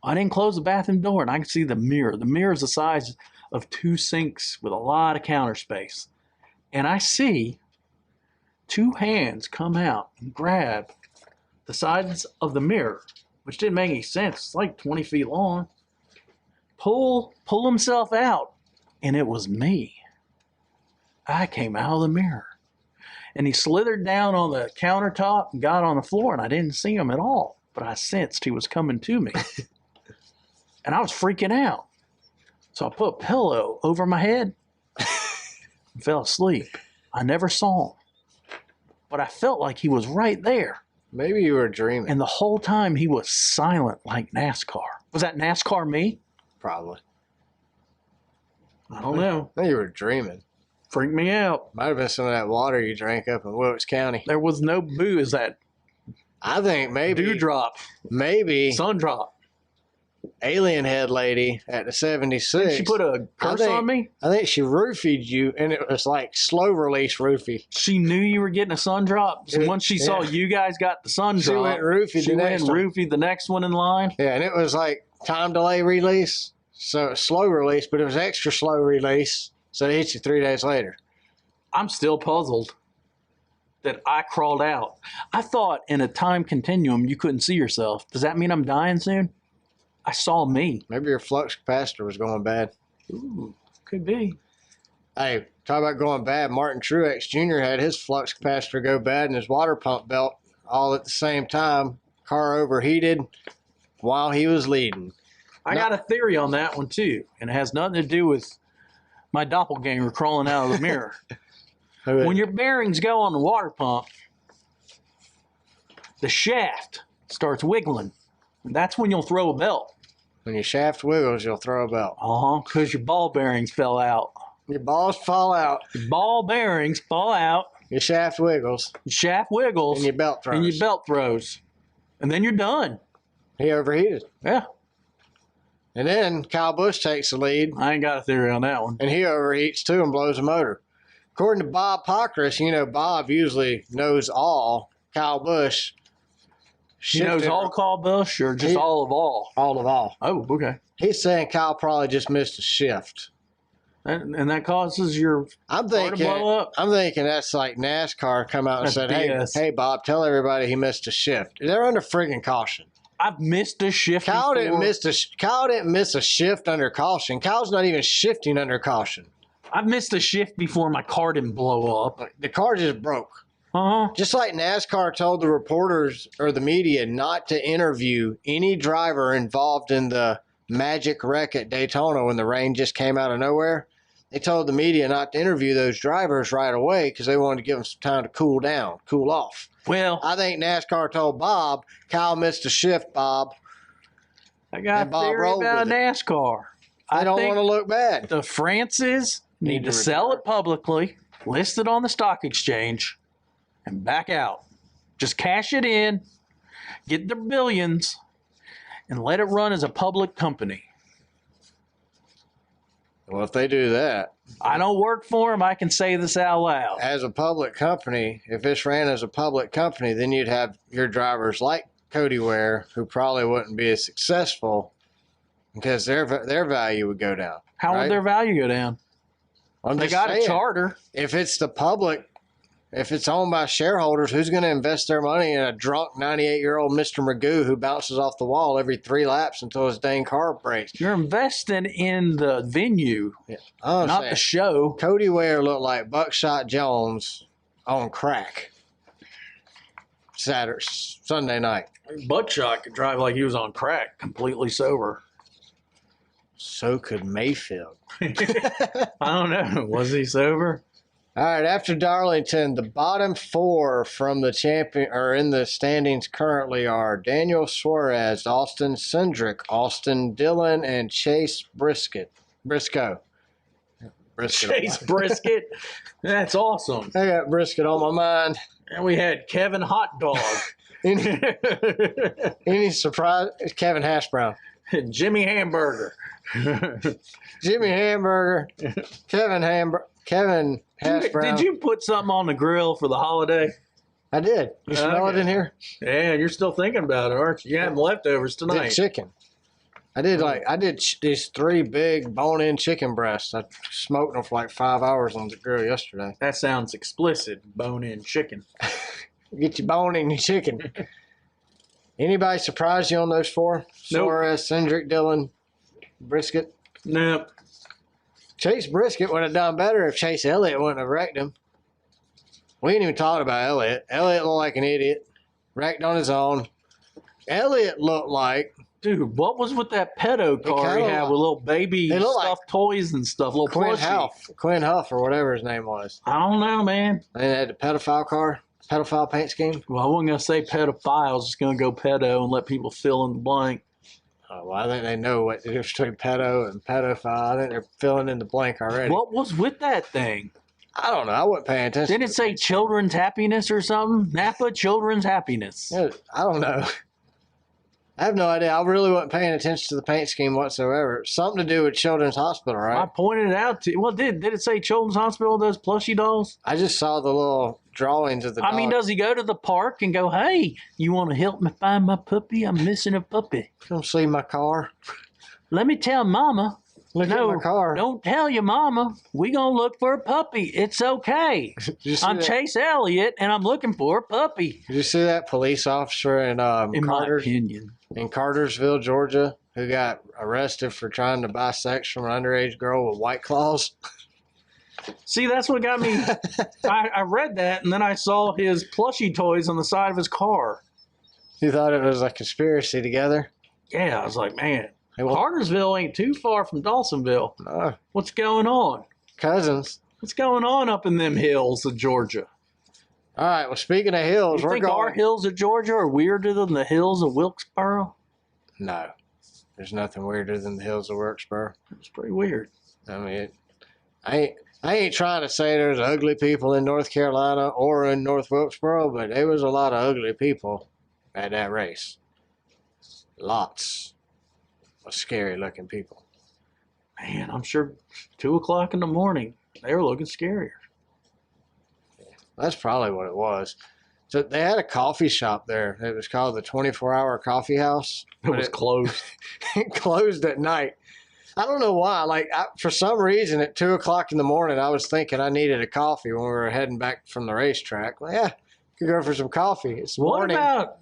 I didn't close the bathroom door and I can see the mirror. The mirror is the size of 2 sinks with a lot of counter space. And I see 2 hands come out and grab the sides of the mirror, which didn't make any sense. It's like 20 feet long. Pull himself out. And it was me. I came out of the mirror. And he slithered down on the countertop and got on the floor, and I didn't see him at all. But I sensed he was coming to me. And I was freaking out. So I put a pillow over my head and fell asleep. I never saw him. But I felt like he was right there. Maybe you were dreaming. And the whole time he was silent like NASCAR. Was that NASCAR me? Probably. I don't know. I think you were dreaming. Freaked me out. Might have been some of that water you drank up in Wilkes County. There was no booze. That I think maybe dewdrop, sun drop. Alien head lady at the 76. Did she put a curse on me? I think she roofied you, and it was like slow release roofie. She knew you were getting a sun drop. So once she saw you guys got the sun drop, she went roofied the next one in line. Yeah, and it was like time delay release. So it's slow release, but it was extra slow release. So it hit you 3 days later. I'm still puzzled that I crawled out. I thought in a time continuum you couldn't see yourself. Does that mean I'm dying soon? I saw me. Maybe your flux capacitor was going bad. Ooh, could be. Hey, talk about going bad. Martin Truex Jr. had his flux capacitor go bad and his water pump belt all at the same time. Car overheated while he was leading. I got a theory on that one too, and it has nothing to do with my doppelganger crawling out of the mirror. When your bearings go on the water pump, the shaft starts wiggling. That's when you'll throw a belt. When your shaft wiggles, you'll throw a belt. Because your ball bearings fell out. Your balls fall out. Your ball bearings fall out. Your shaft wiggles. Your shaft wiggles. And your belt throws. And then you're done. He overheated. Yeah. And then Kyle Busch takes the lead. I ain't got a theory on that one. And he overheats too and blows the motor. According to Bob Pockris, Bob usually knows all. Kyle Busch. He knows all Kyle Busch or just all of all? All of all. Oh, okay. He's saying Kyle probably just missed a shift. And that causes your car to blow up? I'm thinking that's like NASCAR come out and said, BS. hey, Bob, tell everybody he missed a shift. They're under friggin' caution. I've missed a shift Kyle before. Kyle didn't miss a shift under caution. Kyle's not even shifting under caution. I've missed a shift before my car didn't blow up. The car just broke. Uh-huh. Just like NASCAR told the reporters or the media not to interview any driver involved in the magic wreck at Daytona when the rain just came out of nowhere. They told the media not to interview those drivers right away because they wanted to give them some time to cool down, cool off. Well, I think NASCAR told Bob, Kyle missed a shift, Bob. I got a theory about NASCAR. I don't want to look bad. The Frances need to sell it publicly, list it on the stock exchange, and back out. Just cash it in, get their billions, and let it run as a public company. Well, if they do that. I don't work for them. I can say this out loud. As a public company, if this ran as a public company, then you'd have your drivers like Cody Ware, who probably wouldn't be as successful because their value would go down. How would their value go down? They got a charter. If it's the public, if it's owned by shareholders, who's going to invest their money in a drunk 98-year-old Mr. Magoo who bounces off the wall every 3 laps until his dang car breaks? You're investing in the venue, not the show. Cody Ware looked like Buckshot Jones on crack Sunday night. Buckshot could drive like he was on crack, completely sober. So could Mayfield. I don't know. Was he sober? All right, after Darlington, the bottom 4 from the champion or in the standings currently are Daniel Suarez, Austin Cindric, Austin Dillon, and Chase Briscoe. Chase Briscoe. That's awesome. I got Briscoe on my mind. And we had Kevin Hot Dog. Any surprise? Kevin Hash Brown. Jimmy Hamburger. Jimmy Hamburger. Kevin Hash Brown. Did you put something on the grill for the holiday? I did. You smell it in here? Yeah, you're still thinking about it, aren't you? You had leftovers tonight. I did chicken. I did these 3 big bone-in chicken breasts. I smoked them for like 5 hours on the grill yesterday. That sounds explicit, bone-in chicken. Get your bone in your chicken. Anybody surprise you on those 4? Nope. Suarez, Cindric, Dillon, Brisket? Nope. Chase Brisket would have done better if Chase Elliott wouldn't have wrecked him. We ain't even talked about Elliott. Elliott looked like an idiot. Wrecked on his own. Elliott looked like... Dude, what was with that pedo car he had with little baby stuffed toys and stuff? Little Quinn Huff or whatever his name was. I don't know, man. And they had the pedophile car. Pedophile paint scheme. Well, I wasn't going to say pedophile. I was just going to go pedo and let people fill in the blank. Oh, well, I think they know what the difference between pedo and pedophile. I think they're filling in the blank already. What was with that thing? I don't know. I wasn't paying attention. Didn't it say children's happiness or something? Napa children's happiness. Yeah, I don't know. I have no idea. I really wasn't paying attention to the paint scheme whatsoever. Something to do with Children's Hospital, right? I pointed it out to you. Well, did it say Children's Hospital, those plushy dolls? I just saw the little drawings of the dog. I mean, does he go to the park and go, hey, you want to help me find my puppy? I'm missing a puppy. Come see my car. Let me tell Mama. Look at my car. Don't tell your Mama. We going to look for a puppy. It's okay. I'm Chase Elliott, and I'm looking for a puppy. Did you see that police officer in my opinion. In Cartersville, Georgia, who got arrested for trying to buy sex from an underage girl with White Claws? See, that's what got me. I read that, and then I saw his plushie toys on the side of his car. You thought it was a conspiracy together? Yeah, I was like, man, Hey, well, Cartersville ain't too far from Dawsonville. no. What's going on? Cousins. What's going on up in them hills of Georgia? All right, well, speaking of hills, You think our hills of Georgia are weirder than the hills of Wilkesboro? No. There's nothing weirder than the hills of Wilkesboro. It's pretty weird. I mean, I ain't trying to say there's ugly people in North Carolina or in North Wilkesboro, but there was a lot of ugly people at that race. Lots of scary-looking people. Man, I'm sure 2 o'clock in the morning, they were looking scarier. That's probably what it was. So they had a coffee shop there. It was called the 24-Hour Coffee House. It was closed. It closed at night. I don't know why. For some reason, at 2 o'clock in the morning, I was thinking I needed a coffee when we were heading back from the racetrack. Well, yeah, could go for some coffee. It's What morning. about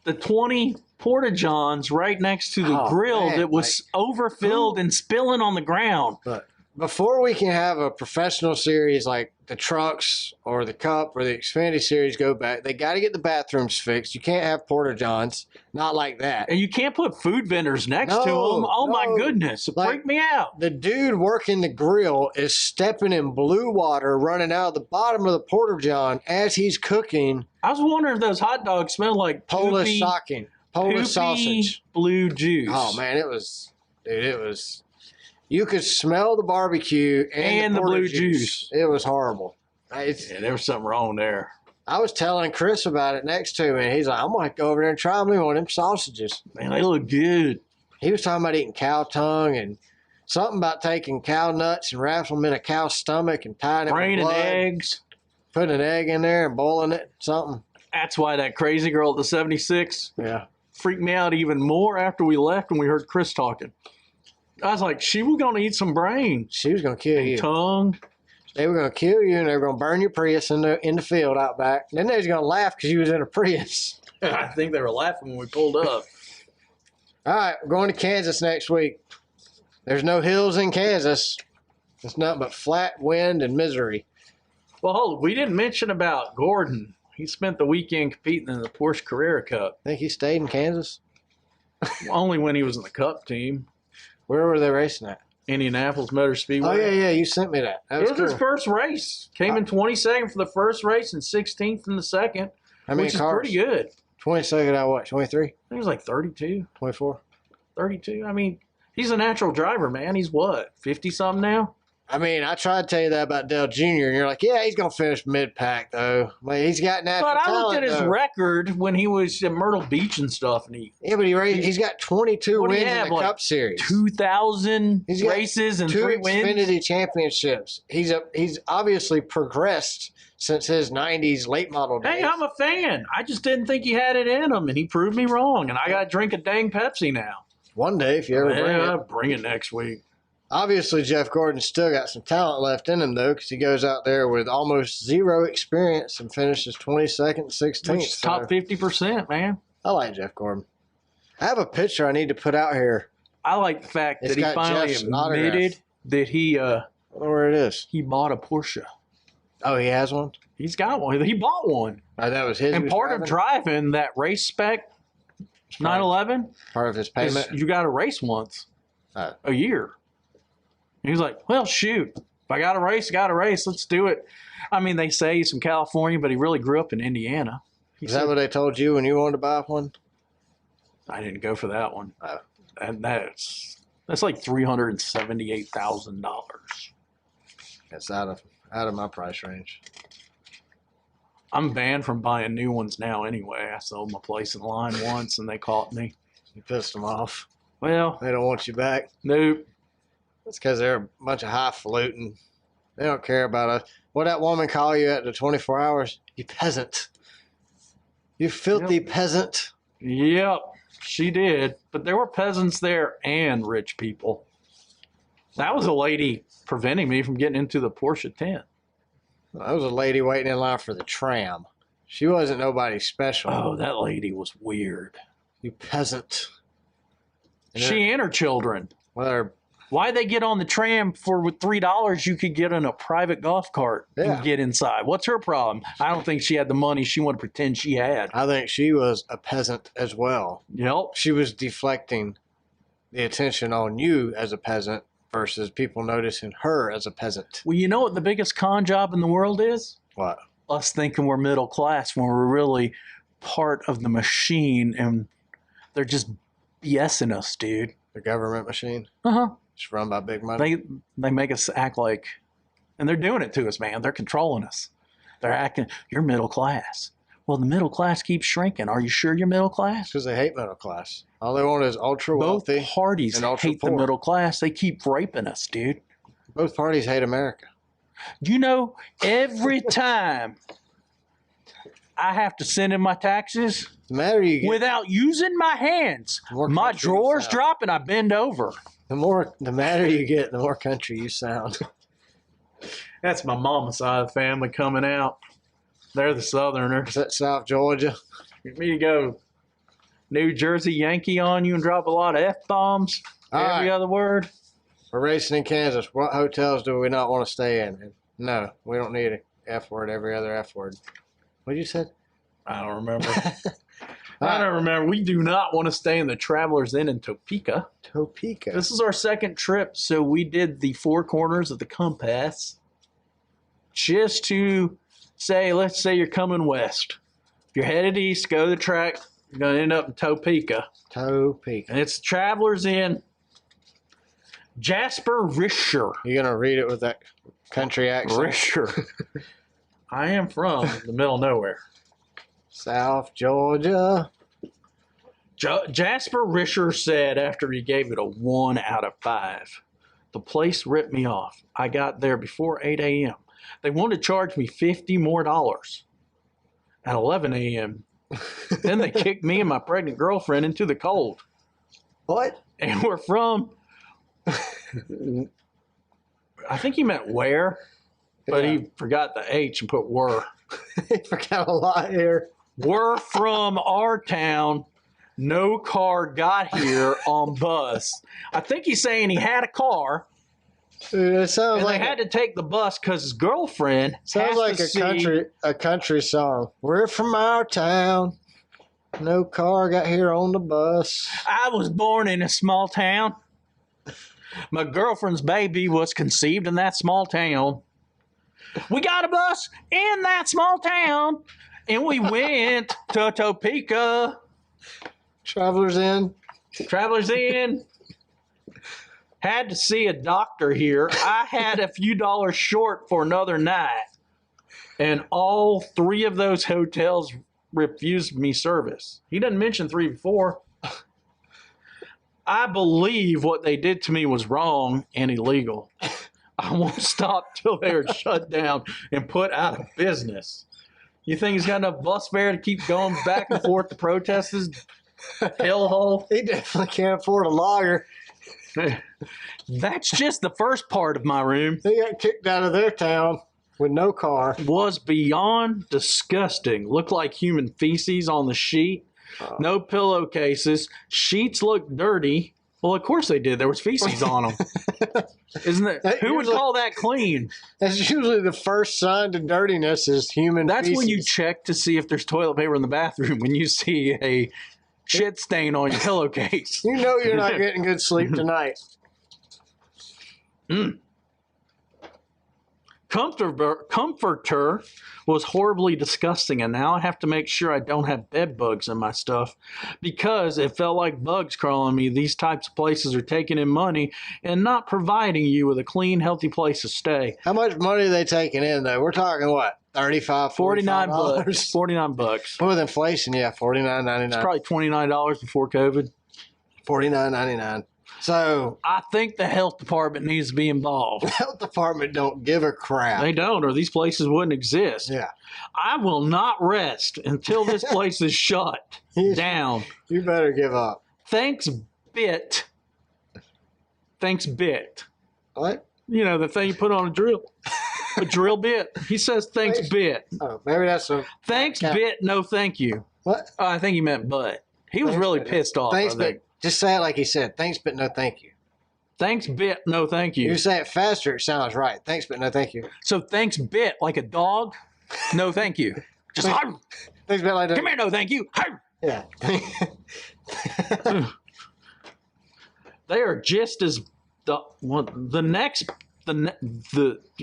the 20 Porta-Johns right next to the grill man, that was overfilled and spilling on the ground? But before we can have a professional series like the Trucks or the Cup or the Xfinity Series go back, they got to get the bathrooms fixed. You can't have Porta-Johns. Not like that. And you can't put food vendors next to them. Oh, my goodness. It freaked me out. The dude working the grill is stepping in blue water running out of the bottom of the Porta-John as he's cooking. I was wondering if those hot dogs smelled like Polish sausage. Blue juice. Oh, man, it was. You could smell the barbecue and the blue juice. It was horrible. Yeah, there was something wrong there. I was telling Chris about it next to me, and he's like, I'm going to go over there and try me one of them sausages. Man, they look good. He was talking about eating cow tongue and something about taking cow nuts and wrapping them in a cow's stomach and tying it with blood. And eggs. Putting an egg in there and boiling it, something. That's why that crazy girl at the 76 freaked me out even more after we left and we heard Chris talking. I was like, she was going to eat some brain. She was going to kill you. Tongue. They were going to kill you, and they were going to burn your Prius in the field out back. Then they was going to laugh because you was in a Prius. I think they were laughing when we pulled up. All right, we're going to Kansas next week. There's no hills in Kansas. It's nothing but flat wind and misery. Well, hold on. We didn't mention about Gordon. He spent the weekend competing in the Porsche Carrera Cup. Think he stayed in Kansas? Only when he was in the Cup team. Where were they racing at? Indianapolis Motor Speedway. Oh, yeah, you sent me that. That was it was his first race. Came in 22nd for the first race and 16th in the second, which is pretty good. 22nd out of what, 23? I think it was like 32. 24? 32. I mean, he's a natural driver, man. He's what, 50-something now? I mean, I tried to tell you that about Dale Jr., and you're like, yeah, he's going to finish mid-pack, though. I mean, he's got natural talent, But I looked at his record when he was at Myrtle Beach and stuff. And he's got 22 wins in the Cup Series. 2,000 races and 3 wins. 2 Xfinity championships. He's obviously progressed since his 90s late model days. Hey, I'm a fan. I just didn't think he had it in him, and he proved me wrong. And I got to drink a dang Pepsi now. One day, if you ever bring it. I'll bring it next week. Obviously, Jeff Gordon's still got some talent left in him, though, because he goes out there with almost zero experience and finishes 22nd, 16th. Which is top 50%, man. I like Jeff Gordon. I have a picture I need to put out here. I like the fact that he finally admitted that he I don't know where it is. He bought a Porsche. Oh, he has one? He's got one. He bought one. Oh, that was his. And part of driving that race spec 911, part of his payment, you got to race once a year. He was like, well, shoot. If I got to race, I got to race. Let's do it. I mean, they say he's from California, but he really grew up in Indiana. Is that what they told you when you wanted to buy one? I didn't go for that one. Oh. And that's like $378,000. It's out of my price range. I'm banned from buying new ones now anyway. I sold my place in line once and they caught me. You pissed them off. Well, They don't want you back. nope. It's because they're a bunch of highfalutin. They don't care about us. What that woman call you at the 24 hours? You peasant. You filthy peasant. Yep, she did. But there were peasants there and rich people. That was a lady preventing me from getting into the Porsche tent. That was a lady waiting in line for the tram. She wasn't nobody special. Oh, that lady was weird. You peasant. She and her children. Well, Why'd they get on the tram for with $3 you could get in a private golf cart and get inside? What's her problem? I don't think she had the money she wanted to pretend she had. I think she was a peasant as well. Yep. She was deflecting the attention on you as a peasant versus people noticing her as a peasant. Well, you know what the biggest con job in the world is? What? Us thinking we're middle class when we're really part of the machine and they're just BSing us, dude. The government machine? Uh-huh. It's run by big money. They make us act like, and they're doing it to us, man. They're controlling us. They're acting, you're middle class. Well, the middle class keeps shrinking. Are you sure you're middle class? Because they hate middle class. All they want is ultra Both wealthy. parties and ultra hate poor. the middle class. They keep raping us, dude. Both parties hate America. You know, every time I have to send in my taxes The madder you get, without using my hands, the more my country you drawers sound. drop and I bend over. the madder you get, the more country you sound. That's my mama's side of the family coming out. They're the Southerners. Is that South Georgia? You me to go New Jersey Yankee on you and drop a lot of F-bombs All every right. other word. We're racing in Kansas. What hotels do we not want to stay in? No, we don't need an F word, every other F word. What you said? I don't remember. I don't remember. We do not want to stay in the Travelers Inn in Topeka. Topeka. This is our second trip, so we did the four corners of the compass just to say, let's say you're coming west. If you're headed east, go to the track, you're going to end up in Topeka. Topeka. And it's Travelers Inn. Jasper Risher. You gonna read it with that country accent? Risher. I am from the middle of nowhere. South Georgia. Jasper Risher said after he gave it a 1 out of 5, the place ripped me off. I got there before 8 a.m. They wanted to charge me $50 more at 11 a.m. Then they kicked me and my pregnant girlfriend into the cold. What? And we're from, I think he meant where, but he forgot the H and put were. He forgot a lot here. We're from our town. No car got here on bus. I think he's saying he had a car. Dude, it sounds And like they had to take the bus because his girlfriend sounds has like to a country song. We're from our town. No car got here on the bus. I was born in a small town. My girlfriend's baby was conceived in that small town. We got a bus in that small town, and we went to Topeka. Travelers Inn. Travelers Inn. Had to see a doctor here. I had a few dollars short for another night, and all 3 of those hotels refused me service. He doesn't mention 3 before. I believe what they did to me was wrong and illegal. I won't stop till they're shut down and put out of business. You think he's got enough bus fare to keep going back and forth to protest his hellhole? He definitely can't afford a logger. That's just the first part of my room. They got kicked out of their town with no car. Was beyond disgusting. Looked like human feces on the sheet. No pillowcases. Sheets looked dirty. Well, of course they did. There was feces on them. Isn't it? Who would call that clean? That's usually the first sign to dirtiness is human That's feces. when you check to see if there's toilet paper in the bathroom. When you see a shit stain on your pillowcase. You know you're not getting good sleep tonight. Comforter was horribly disgusting, and now I have to make sure I don't have bed bugs in my stuff because it felt like bugs crawling me. These types of places are taking in money and not providing you with a clean, healthy place to stay. How much money are they taking in, though? We're talking what? $35, $49 $45? bucks. $49. With inflation, yeah, $49.99. It's probably $29 before COVID. $49.99. So I think the health department needs to be involved. the health department don't give a crap. They don't, or these places wouldn't exist. Yeah. I will not rest until this place is shut down. You better give up. Thanks, bit. What? You know, the thing you put on a drill. A drill bit. He says, thanks, bit. Oh, maybe that's a... Thanks, bit, no thank you. What? Oh, I think he meant but. He was Thanks, really but- pissed off. Thanks, I think. but... Just say it like he said. Thanks, but no thank you. Thanks, bit, no thank you. You say it faster, it sounds right. Thanks, but no thank you. So thanks, bit, like a dog, no thank you. Just, Thanks, but like come here, no thank you. Yeah. They are just as the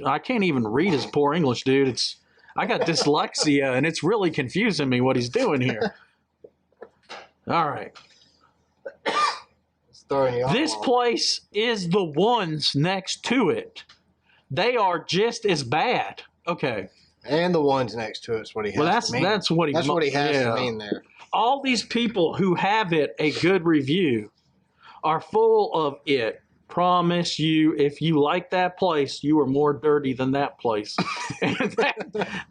I can't even read his poor English, dude. I got dyslexia and it's really confusing me what he's doing here. All right. It's throwing you This off. place is the ones next to it. They are just as bad. Okay. And the ones next to it's what he has Well, to mean. that's what he That's what he has yeah. to mean there. All these people who have it a good review are full of it. Promise you, if you like that place, you are more dirty than that place. And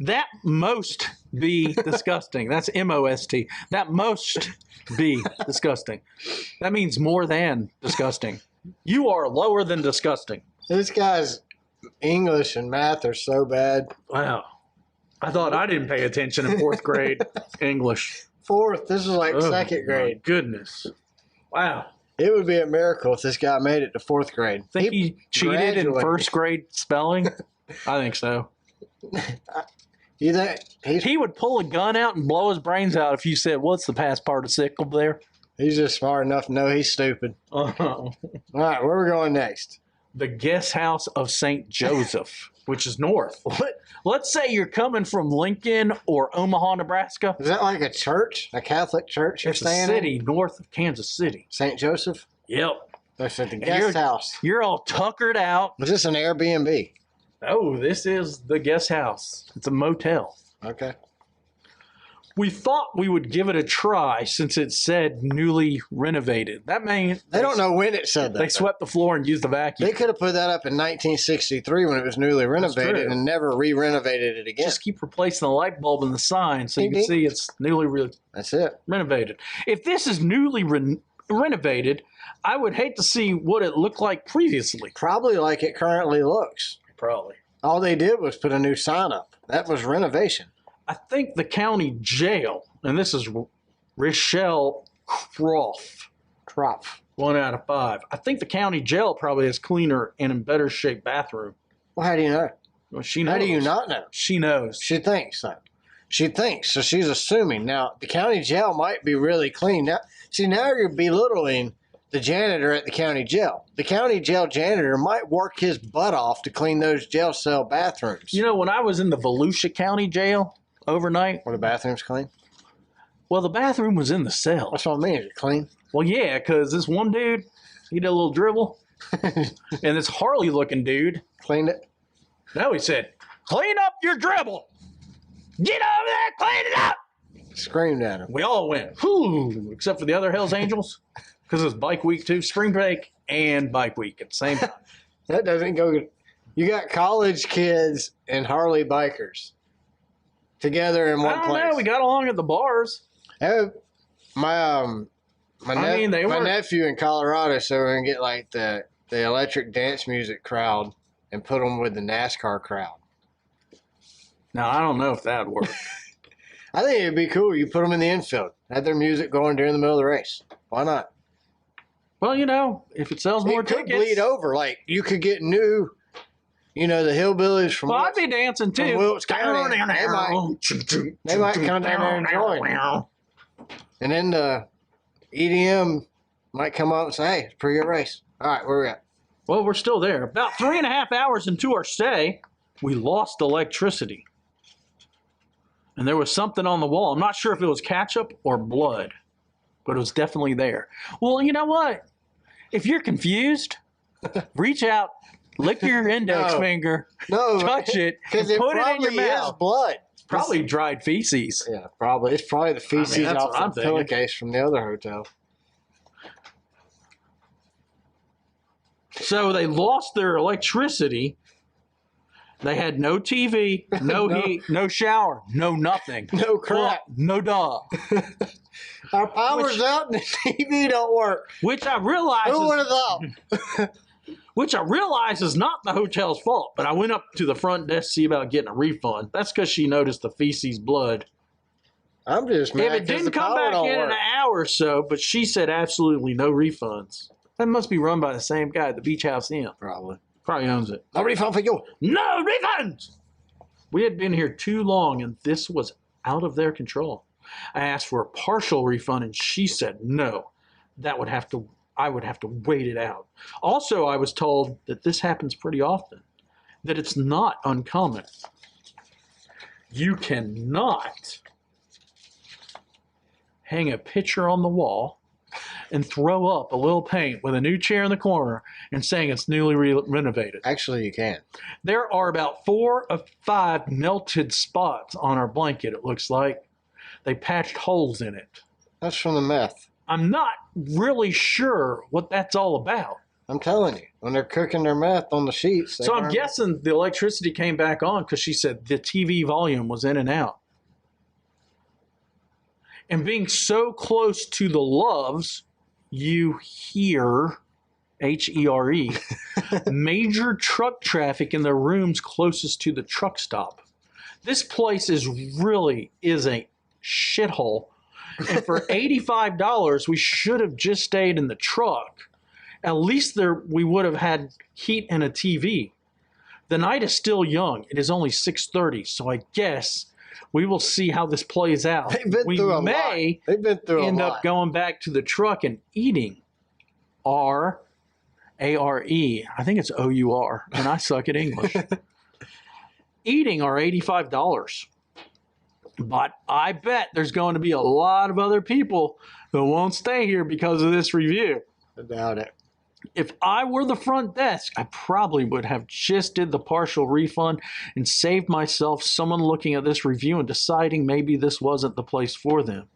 that most be disgusting. That's M-O-S-T. That most be disgusting. That means more than disgusting. You are lower than disgusting. This guy's English and math are so bad. Wow. I thought I didn't pay attention in fourth grade English. Fourth, this is like Oh, second grade. my goodness. Wow. It would be a miracle if this guy made it to fourth grade. Think he cheated in graduated. first grade spelling? I think so. You think He would pull a gun out and blow his brains out if you said, what's the past participle there? he's just smart enough to know he's stupid. Uh-huh. All right, where are we going next? The guest house of St. Joseph, which is north. What? Let's say you're coming from Lincoln or Omaha, Nebraska. Is that like a church? A Catholic church you're It's a staying city in? north of Kansas City. St. Joseph? Yep. That's at the And guest house. You're all tuckered out. Was this an Airbnb? Oh, this is the guest house. It's a motel. Okay. We thought we would give it a try since it said newly renovated. That means They don't know when it said that. they swept the floor and used the vacuum. They could have put that up in 1963 when it was newly renovated true. and never re-renovated it again. Just keep replacing the light bulb in the sign so you Ding, can ding. see it's newly That's it. renovated. If this is newly renovated, I would hate to see what it looked like previously. Probably like it currently looks. Probably. All they did was put a new sign up. That was renovation. I think the county jail, and this is Rochelle Croft, Trop. 1 out of 5. I think the county jail probably has cleaner and in better shape bathroom. Well, how do you know? Well, she knows. How do you not know? She knows. She thinks so. She thinks. So she's assuming. Now, the county jail might be really clean. Now, see, now you're belittling the janitor at the county jail. The county jail janitor might work his butt off to clean those jail cell bathrooms. You know, when I was in the Volusia County jail overnight, Were the bathrooms clean? well, the bathroom was in the cell. That's what I mean. Is it clean? Well, yeah, because this one dude, he did a little dribble, and this Harley-looking dude, Cleaned it? now he said, clean up your dribble. Get over there, clean it up. Screamed at him. We all went, whoo, except for the other Hells Angels, because it's bike week too, spring break and bike week at the same time. That doesn't go good. You got college kids and Harley bikers together in I one don't place. know, we got along at the bars. My They were- nephew in Colorado said we're gonna get like the electric dance music crowd and put them with the NASCAR crowd. Now, I don't know if that would work. I think it'd be cool. You put them in the infield, have their music going during the middle of the race. Why not? Well, you know, if it sells more It could tickets. bleed over. Like you could get new, the hillbillies from. Well, I'd be dancing too. Wilkes County, they might come down there and join. And then the EDM might come up and say, "Hey, it's a pretty good race." All right, where we at? Well, we're still there. About 3.5 hours into our stay, we lost electricity. And there was something on the wall. I'm not sure if it was ketchup or blood, but it was definitely there. Well, you know what? If you're confused, reach out, lick your index finger, touch it, and put it in your mouth. Is blood. Probably dried feces. Yeah, probably. It's probably the feces off the pillowcase from the other hotel. So they lost their electricity. They had no TV, no heat, no shower, no nothing. No crap. No dog. Our power's out and the TV don't work. Which I realize Who would have thought? Which I realize is not the hotel's fault. But I went up to the front desk to see about getting a refund. That's because she noticed the feces blood. I'm just mad. If it didn't come back in an hour or so, but she said absolutely no refunds. That must be run by the same guy at the Beach House Inn. Probably owns it. No refund for you. No refunds! We had been here too long, and this was out of their control. I asked for a partial refund, and she said no. I would have to wait it out. Also, I was told that this happens pretty often, that it's not uncommon. You cannot hang a picture on the wall and throw up a little paint with a new chair in the corner and saying it's newly renovated. Actually, you can. There are about 4 or 5 melted spots on our blanket, it looks like. They patched holes in it. That's from the meth. I'm not really sure what that's all about. I'm telling you, when they're cooking their meth on the sheets. So I'm guessing the electricity came back on because she said the TV volume was in and out. And being so close to the Loves, you hear, H-E-R-E, major truck traffic in the rooms closest to the truck stop. This place is a shithole. And for $85, we should have just stayed in the truck. At least we would have had heat and a TV. The night is still young. It is only 6:30, so I guess we will see how this plays out. We may end up going back to the truck and eating R-A-R-E. I think it's O-U-R, and I suck at English. Eating our $85. But I bet there's going to be a lot of other people who won't stay here because of this review. I doubt it. If I were the front desk, I probably would have just did the partial refund and saved myself someone looking at this review and deciding maybe this wasn't the place for them.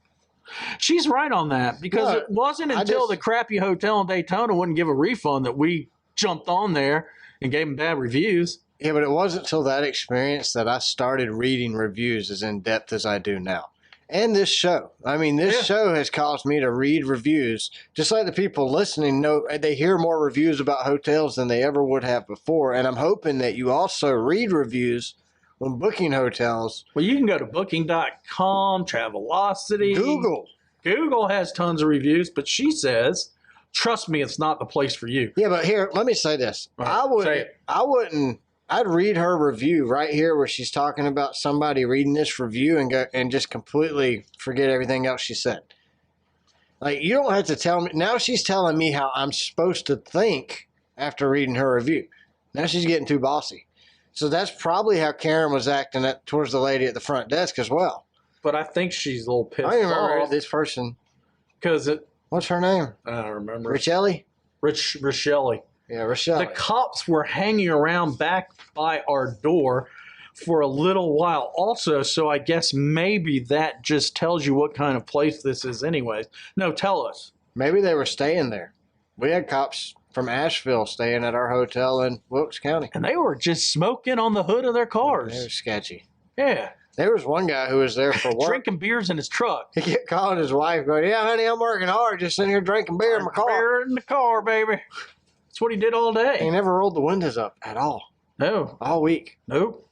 She's right on that, because it wasn't until the crappy hotel in Daytona wouldn't give a refund that we jumped on there and gave them bad reviews. Yeah, but it wasn't until that experience that I started reading reviews as in depth as I do now. And this show. I mean, this show has caused me to read reviews. Just like the people listening know, they hear more reviews about hotels than they ever would have before. And I'm hoping that you also read reviews when booking hotels. Well, you can go to booking.com, Travelocity. Google has tons of reviews, but she says, trust me, it's not the place for you. Yeah, but here, let me say this. I'd read her review right here where she's talking about somebody reading this review and go and just completely forget everything else she said. Like, you don't have to tell me. Now she's telling me how I'm supposed to think after reading her review. Now she's getting too bossy. So that's probably how Karen was acting towards the lady at the front desk as well. But I think she's a little pissed off. I don't even remember this person. What's her name? I don't remember. Richelli? Richelli. Yeah, Rochelle. The cops were hanging around back by our door for a little while also, so I guess maybe that just tells you what kind of place this is anyways. No, tell us. Maybe they were staying there. We had cops from Asheville staying at our hotel in Wilkes County. And they were just smoking on the hood of their cars. They were sketchy. Yeah. There was one guy who was there for work. Drinking beers in his truck. He kept calling his wife going, yeah, honey, I'm working hard, just sitting here drinking beer in my car. Beer in the car, baby. That's what he did all day. He never rolled the windows up at all. No. All week. Nope.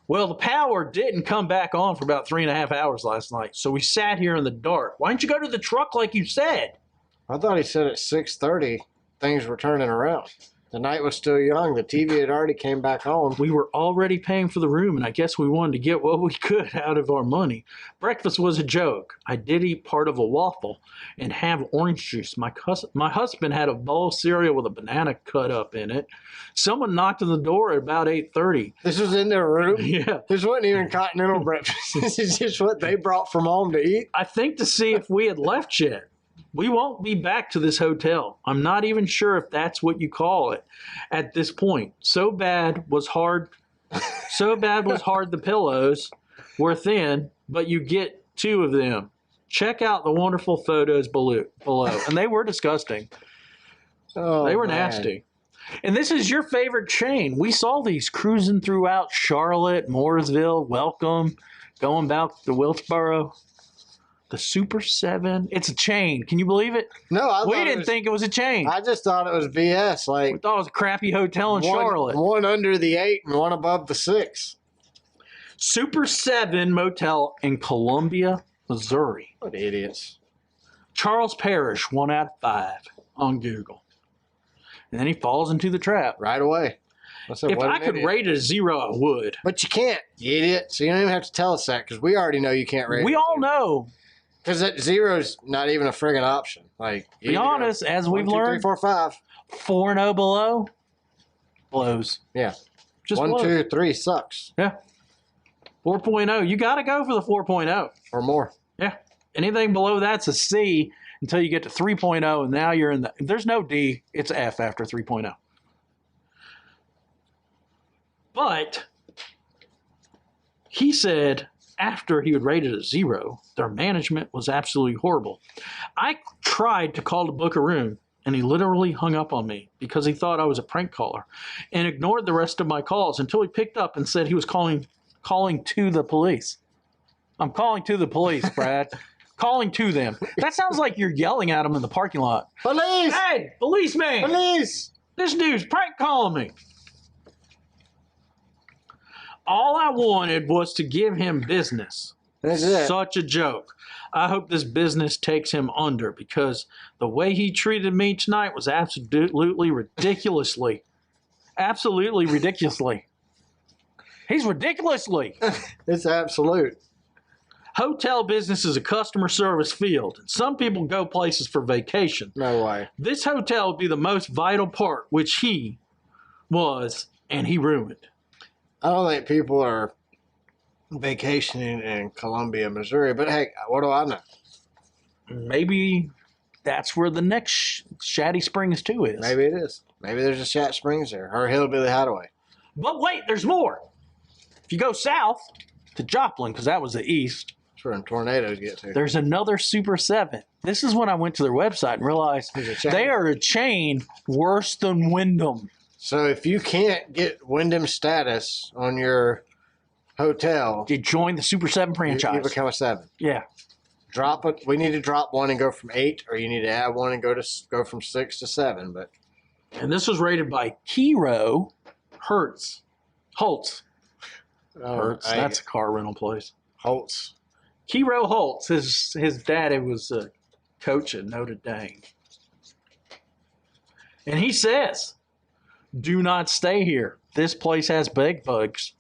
Well, the power didn't come back on for about 3.5 hours last night, so we sat here in the dark. Why didn't you go to the truck like you said? I thought he said at 6:30 things were turning around. The night was still young. The TV had already came back on. We were already paying for the room, and I guess we wanted to get what we could out of our money. Breakfast was a joke. I did eat part of a waffle and have orange juice. My husband had a bowl of cereal with a banana cut up in it. Someone knocked on the door at about 8:30. This was in their room? Yeah. This wasn't even continental breakfast. This is just what they brought from home to eat? I think to see if we had left yet. We won't be back to this hotel. I'm not even sure if that's what you call it at this point. So bad was hard the pillows were thin, but you get 2 of them. Check out the wonderful photos below. And they were disgusting. Oh, they were man. nasty. And this is your favorite chain. We saw these cruising throughout Charlotte, Mooresville, Welcome, going back to Wilkesboro. The Super 7. It's a chain. Can you believe it? No, we didn't think it was a chain. I just thought it was BS. We thought it was a crappy hotel in Charlotte. One under the 8 and one above the 6. Super 7 Motel in Columbia, Missouri. What idiots. Charles Parrish, 1 out of 5 on Google. And then he falls into the trap. Right away. If I could rate it a 0, I would. But you can't, you idiot. So you don't even have to tell us that because we already know you can't rate it. We all know. Because that 0's not even a friggin' option. Like, be honest, as we've 1, 2, 3, learned, 4, 5. 4 and 0 below blows. Yeah. Just 1, blows. 2, 3 sucks. Yeah. 4.0. You got to go for the 4.0. Or more. Yeah. Anything below that's a C until you get to 3.0, and now you're in the. There's no D. It's F after 3.0. But he said after he would rate it a 0, their management was absolutely horrible. I tried to call to book a room, and he literally hung up on me because he thought I was a prank caller and ignored the rest of my calls until he picked up and said he was calling to the police. I'm calling to the police, Brad. Calling to them. That sounds like you're yelling at them in the parking lot. Police! Hey, policeman! Police! This dude's prank calling me. All I wanted was to give him business. That's it. Such a joke. I hope this business takes him under because the way he treated me tonight was absolutely ridiculously. Absolutely ridiculously. He's ridiculously. It's absolute. Hotel business is a customer service field. Some people go places for vacation. No way. This hotel would be the most vital part, which he was, and he ruined. I don't think people are vacationing in Columbia, Missouri, but hey, what do I know? Maybe that's where the next Shady Springs 2 is. Maybe it is. Maybe there's a Shat Springs there, or Hillbilly Hideaway. But wait, there's more. If you go south to Joplin, because that was the east, That's where them tornadoes get to. there's another Super 7. This is when I went to their website and realized There's a chain. they are a chain worse than Wyndham. So if you can't get Wyndham status on your hotel, You join the Super 7 franchise. you become a 7. Yeah. Drop it. We need to drop 1 and go from 8, or you need to add 1 and go from 6 to 7. But And this was rated by Kiro Holtz. Holtz. That's a car rental place. Holtz. Kiro Holtz. His daddy was a coach at Notre Dame. And he says, do not stay here. This place has bed bugs,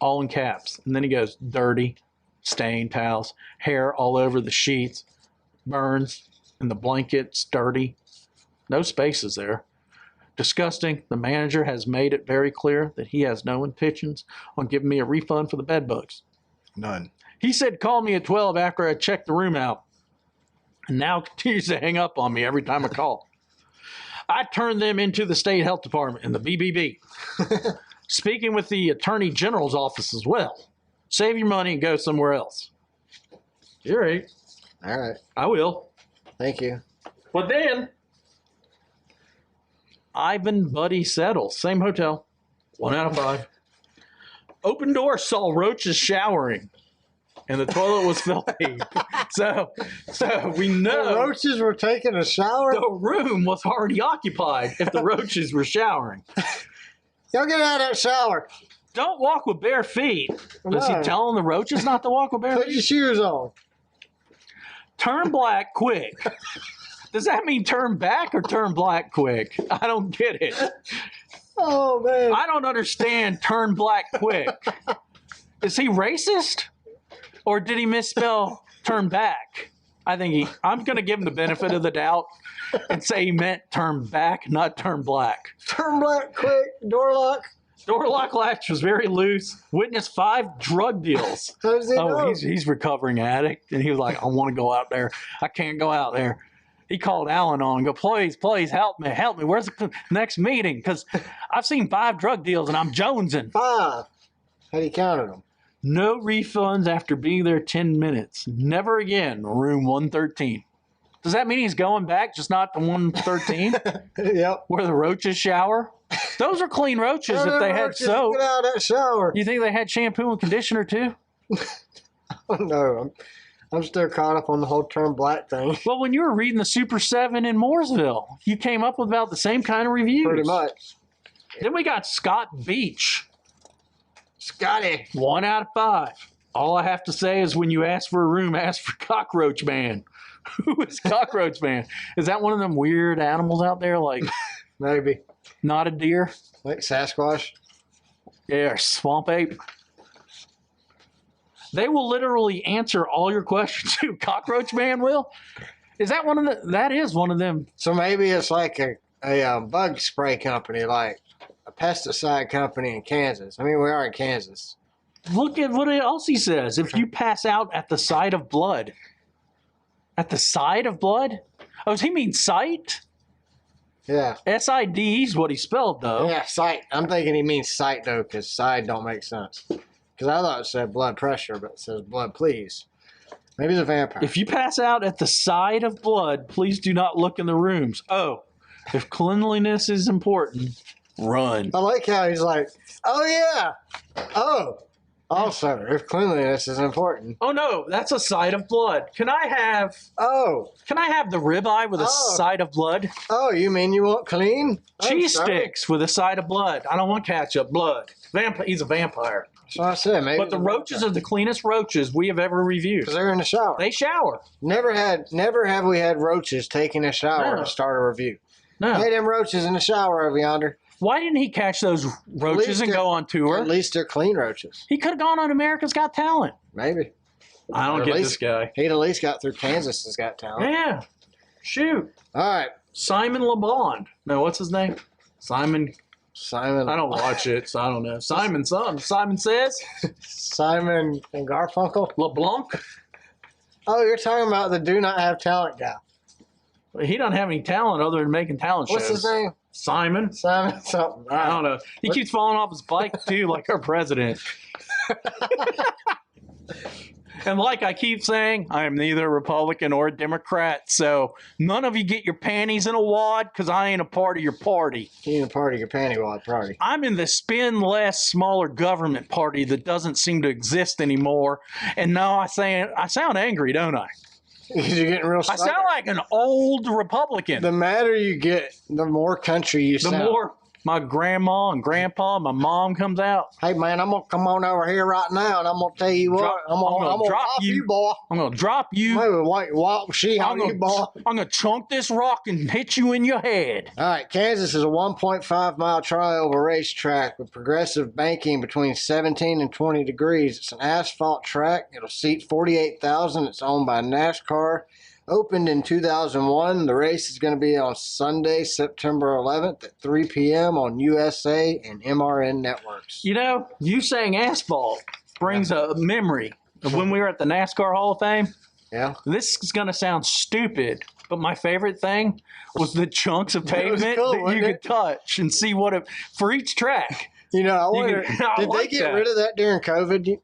all in caps. And then he goes, dirty, stained towels, hair all over the sheets, burns, and the blankets dirty. No spaces there. Disgusting. The manager has made it very clear that he has no intentions on giving me a refund for the bed bugs. None. He said call me at 12 after I checked the room out. And now continues to hang up on me every time I call. I turned them into the state health department and the BBB. Speaking with the attorney general's office as well. Save your money and go somewhere else. You're right. All right. I will. Thank you. But then, Ivan Buddy Settles, same hotel, 1 out of 5. Open door, saw roaches showering, and the toilet was filthy. So we know The roaches were taking a shower? the room was already occupied if the roaches were showering. Y'all get out of that shower. Don't walk with bare feet. Was he No. telling the roaches not to walk with bare Put feet? your shoes on. Turn black quick. Does that mean turn back or turn black quick? I don't get it. Oh, man. I don't understand turn black quick. Is he racist? Or did he misspell turn back? I'm going to give him the benefit of the doubt and say he meant turn back, not turn black. Turn black quick, door lock. Door lock latch was very loose. Witnessed 5 drug deals. How does he know? He's recovering addict. And he was like, I want to go out there. I can't go out there. He called Alan on and go, please, help me. Where's the next meeting? Because I've seen 5 drug deals and I'm jonesing. 5. How do you count them? No refunds after being there 10 minutes. Never again, room 113. Does that mean he's going back, just not to 113? Yep. Where the roaches shower? Those are clean roaches if they had soap. Get out of that shower. You think they had shampoo and conditioner too? Oh, no. I'm still caught up on the whole turn black thing. Well, when you were reading the Super 7 in Mooresville, you came up with about the same kind of reviews. Pretty much. Then we got Scott Beach. Scotty. 1 out of 5. All I have to say is when you ask for a room, ask for Cockroach Man. Who is Cockroach Man? Is that one of them weird animals out there? Like, maybe. Not a deer? Like Sasquatch? Yeah, swamp ape. They will literally answer all your questions too. Cockroach Man will? Is that one of the... That is one of them. So maybe it's like a bug spray company, like a pesticide company in Kansas. I mean, we are in Kansas. Look at what else he says. If you pass out at the sight of blood. At the side of blood? Oh, does he mean sight? Yeah. S-I-D is what he spelled, though. Yeah, sight. I'm thinking he means sight, though, because side don't make sense. Because I thought it said blood pressure, but it says blood, please. Maybe it's a vampire. If you pass out at the side of blood, please do not look in the rooms. Oh, if cleanliness is important, run. I like how he's like, oh, yeah. Oh. Also, if cleanliness is important. Oh, no, that's a side of blood. Can I have the ribeye with a side of blood? Oh, you mean you want clean? Cheese sticks with a side of blood. I don't want ketchup, blood. He's a vampire. So I said, maybe. But the roaches are the cleanest roaches we have ever reviewed. Because they're in the shower. They shower. Never have we had roaches taking a shower to start a review. No. Hey, them roaches in the shower over yonder. Why didn't he catch those roaches and go on tour? At least they're clean roaches. He could have gone on America's Got Talent. Maybe. I don't get this guy. He'd at least got through Kansas' Got Talent. Yeah. Shoot. All right. Simon LeBond. No, what's his name? Simon. I don't watch it, so I don't know. Simon something. Simon Says. Simon and Garfunkel. LeBlanc. Oh, you're talking about the do not have talent guy. He doesn't have any talent other than making talent shows. What's his name? Simon something. I don't know. He keeps falling off his bike too, like our president. And like I keep saying, I am neither a Republican or a Democrat, so none of you get your panties in a wad because I ain't a part of your party. You ain't a part of your panty wad party. I'm in the spend less, smaller government party that doesn't seem to exist anymore. And now I sound angry, don't I? Because you're getting real I sound like an old Republican. The madder you get, the more country you sound. The more my grandma and grandpa and my mom comes out. Hey, man, I'm going to come on over here right now, and I'm going to tell you what. I'm going to drop you, boy. I'm going to drop you. Maybe walk she on you, boy. I'm going to chunk this rock and hit you in your head. All right, Kansas is a 1.5-mile trioval racetrack with progressive banking between 17 and 20 degrees. It's an asphalt track. It'll seat 48,000. It's owned by NASCAR. Opened in 2001. The race is going to be on Sunday, September 11th at 3 p.m. on USA and MRN networks. You know, you saying asphalt brings a memory of when we were at the NASCAR Hall of Fame. Yeah. This is going to sound stupid, but my favorite thing was the chunks of pavement that you could touch and see for each track. You know, I wonder, did they get rid of that during COVID?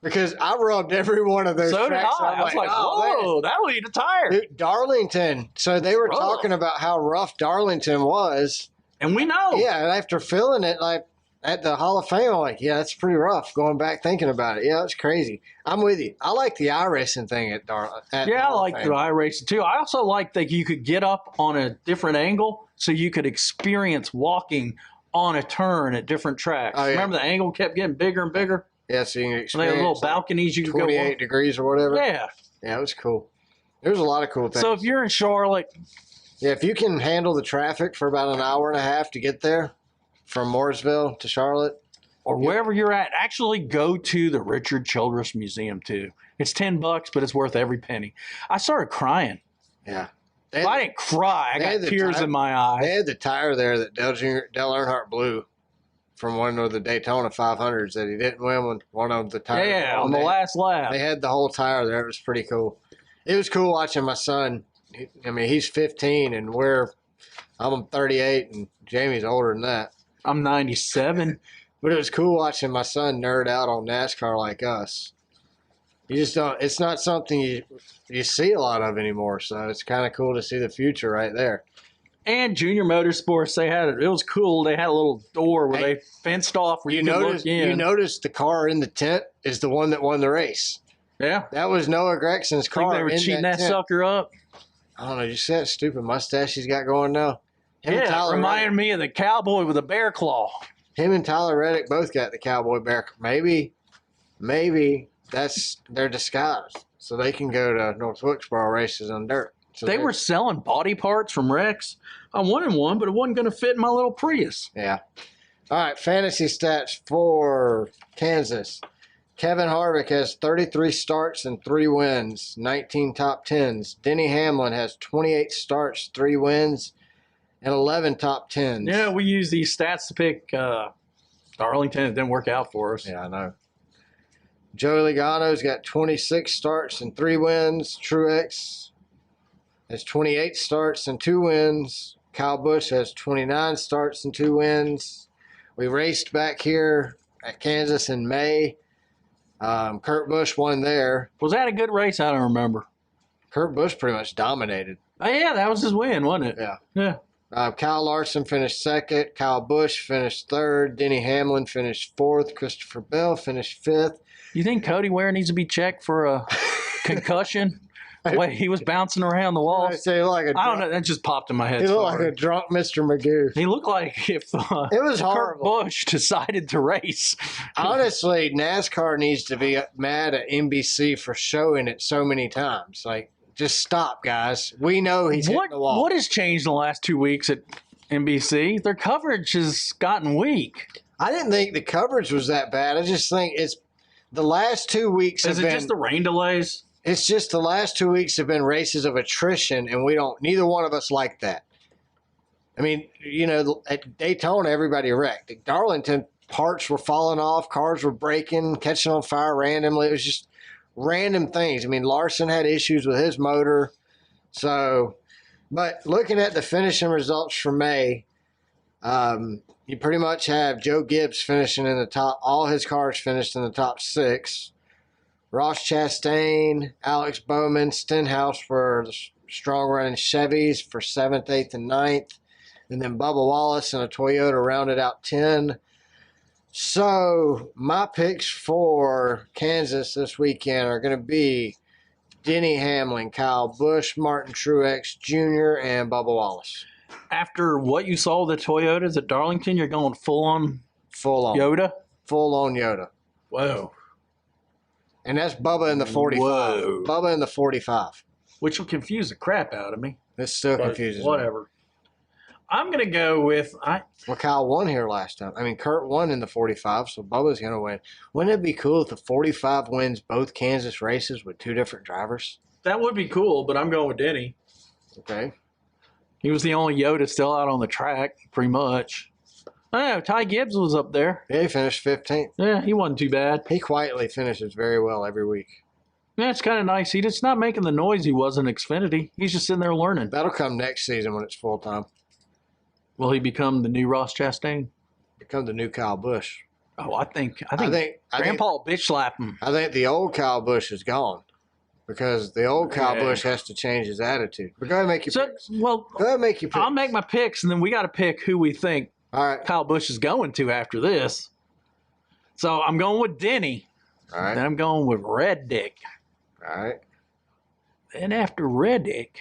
Because I rubbed every one of those tracks. So did I. I was like, whoa, that'll eat a tire. Dude, Darlington. So they were talking about how rough Darlington was. And we know. Yeah, and after filling it, like, at the Hall of Fame, I'm like, yeah, that's pretty rough. Going back thinking about it. Yeah, it's crazy. I'm with you. I like the iRacing thing at Darlington. Yeah, I like the iRacing too. I also like that you could get up on a different angle so you could experience walking on a turn at different tracks. Oh, yeah. Remember the angle kept getting bigger and bigger? Yeah, so you can experience they had little balconies you could go 28 degrees or whatever. Yeah. Yeah, it was cool. There was a lot of cool things. So if you're in Charlotte. Yeah, if you can handle the traffic for about an hour and a half to get there, from Mooresville to Charlotte. Or wherever you're at, actually go to the Richard Childress Museum too. It's $10, but it's worth every penny. I started crying. Yeah. I didn't cry. I got tears in my eyes. They had the tire there that Dale Earnhardt blew from one of the Daytona 500s that he didn't win when one of the tires. Yeah, on the last lap. They had the whole tire there. It was pretty cool. It was cool watching my son. I mean, he's 15 and I'm 38 and Jamie's older than that. I'm 97. But it was cool watching my son nerd out on NASCAR like us. You just don't. It's not something you see a lot of anymore. So it's kind of cool to see the future right there. And Junior Motorsports, it was cool. They had a little door where they fenced off where you could look in. You noticed the car in the tent is the one that won the race. Yeah. That was Noah Gregson's car. I think they were cheating that sucker up. I don't know. You see that stupid mustache he's got going now? It reminded me of the cowboy with a bear claw. Him and Tyler Reddick both got the cowboy bear. Maybe that's their disguise, so they can go to North Wilkesboro races on dirt. So they were selling body parts from Rex. I wanted one, but it wasn't going to fit in my little Prius. Yeah. All right, fantasy stats for Kansas. Kevin Harvick has 33 starts and 3 wins, 19 top 10s. Denny Hamlin has 28 starts, 3 wins, and 11 top 10s. Yeah, we use these stats to pick Darlington. It didn't work out for us. Yeah, I know. Joey Logano's got 26 starts and 3 wins. Truex has 28 starts and 2 wins. Kyle Busch has 29 starts and 2 wins. We raced back here at Kansas in May. Kurt Busch won there. Was that a good race? I don't remember. Kurt Busch pretty much dominated. Oh, yeah, that was his win, wasn't it? Yeah. Yeah. Kyle Larson finished 2nd. Kyle Busch finished 3rd. Denny Hamlin finished 4th. Christopher Bell finished 5th. You think Cody Ware needs to be checked for a concussion? The way he was bouncing around the walls. I don't know. That just popped in my head. He looked like a drunk Mr. Magoo. He looked like if it was Kurt Busch decided to race. Honestly, NASCAR needs to be mad at NBC for showing it so many times. Like, just stop, guys. We know he's hitting the wall. What has changed in the last 2 weeks at NBC? Their coverage has gotten weak. I didn't think the coverage was that bad. I just think it's the last 2 weeks. Is it just the rain delays? It's just the last 2 weeks have been races of attrition, and neither one of us like that. I mean, at Daytona, everybody wrecked. At Darlington, parts were falling off, cars were breaking, catching on fire randomly. It was just random things. I mean, Larson had issues with his motor. So, but looking at the finishing results for May, you pretty much have Joe Gibbs finishing in the top. All his cars finished in the top 6. Ross Chastain, Alex Bowman, Stenhouse for the strong running Chevys for 7th, 8th, and 9th. And then Bubba Wallace and a Toyota rounded out 10. So my picks for Kansas this weekend are going to be Denny Hamlin, Kyle Busch, Martin Truex Jr., and Bubba Wallace. After what you saw with the Toyotas at Darlington, you're going full on Yoda? Full on Yoda. Whoa. And that's Bubba in the 45. Whoa. Bubba in the 45. Which will confuse the crap out of me. This still confuses whatever. Me. I'm going to go with... Well, Kyle won here last time. I mean, Kurt won in the 45, so Bubba's going to win. Wouldn't it be cool if the 45 wins both Kansas races with 2 different drivers? That would be cool, but I'm going with Denny. Okay. He was the only Yoda still out on the track, pretty much. I don't know. Ty Gibbs was up there. Yeah, he finished 15th. Yeah, he wasn't too bad. He quietly finishes very well every week. Yeah, it's kind of nice. He's just not making the noise he was in Xfinity. He's just sitting there learning. That'll come next season when it's full time. Will he become the new Ross Chastain? Become the new Kyle Busch. Oh, I think Grandpa will bitch slap him. I think the old Kyle Busch is gone because the old Kyle Busch has to change his attitude. But go ahead and make your picks. Well, go ahead and make your picks. I'll make my picks, and then we got to pick who we think all right. Kyle Busch is going to after this. So I'm going with Denny. All right. Then I'm going with Reddick. All right. Then after Reddick,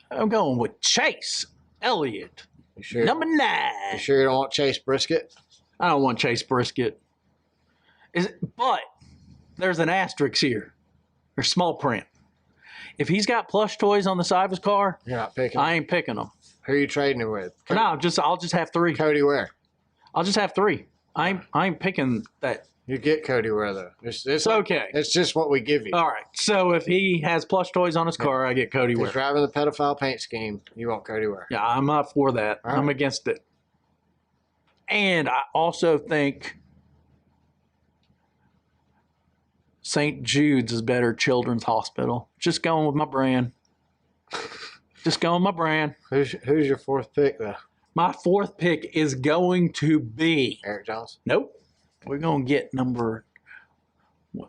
I'm going with Chase Elliott. You sure? Number 9. You sure you don't want Chase Brisket? I don't want Chase Brisket. But there's an asterisk here. There's small print. If he's got plush toys on the side of his car, you're not picking. I ain't picking them. Who are you trading him with? No, I'll just have 3. Cody Ware. I'll just have 3. I ain't picking that. You get Cody Ware, though. It's Okay. It's just what we give you. All right. So if he has plush toys on his car, I get Cody If Ware. he's driving the pedophile paint scheme, you want Cody Ware. Yeah, I'm not for that. All right. I'm against it. And I also think St. Jude's is better children's hospital. Just going with my brand. Just going with my brand. Who's your 4th pick, though? My 4th pick is going to be Eric Johnson? Nope. We're going to get we're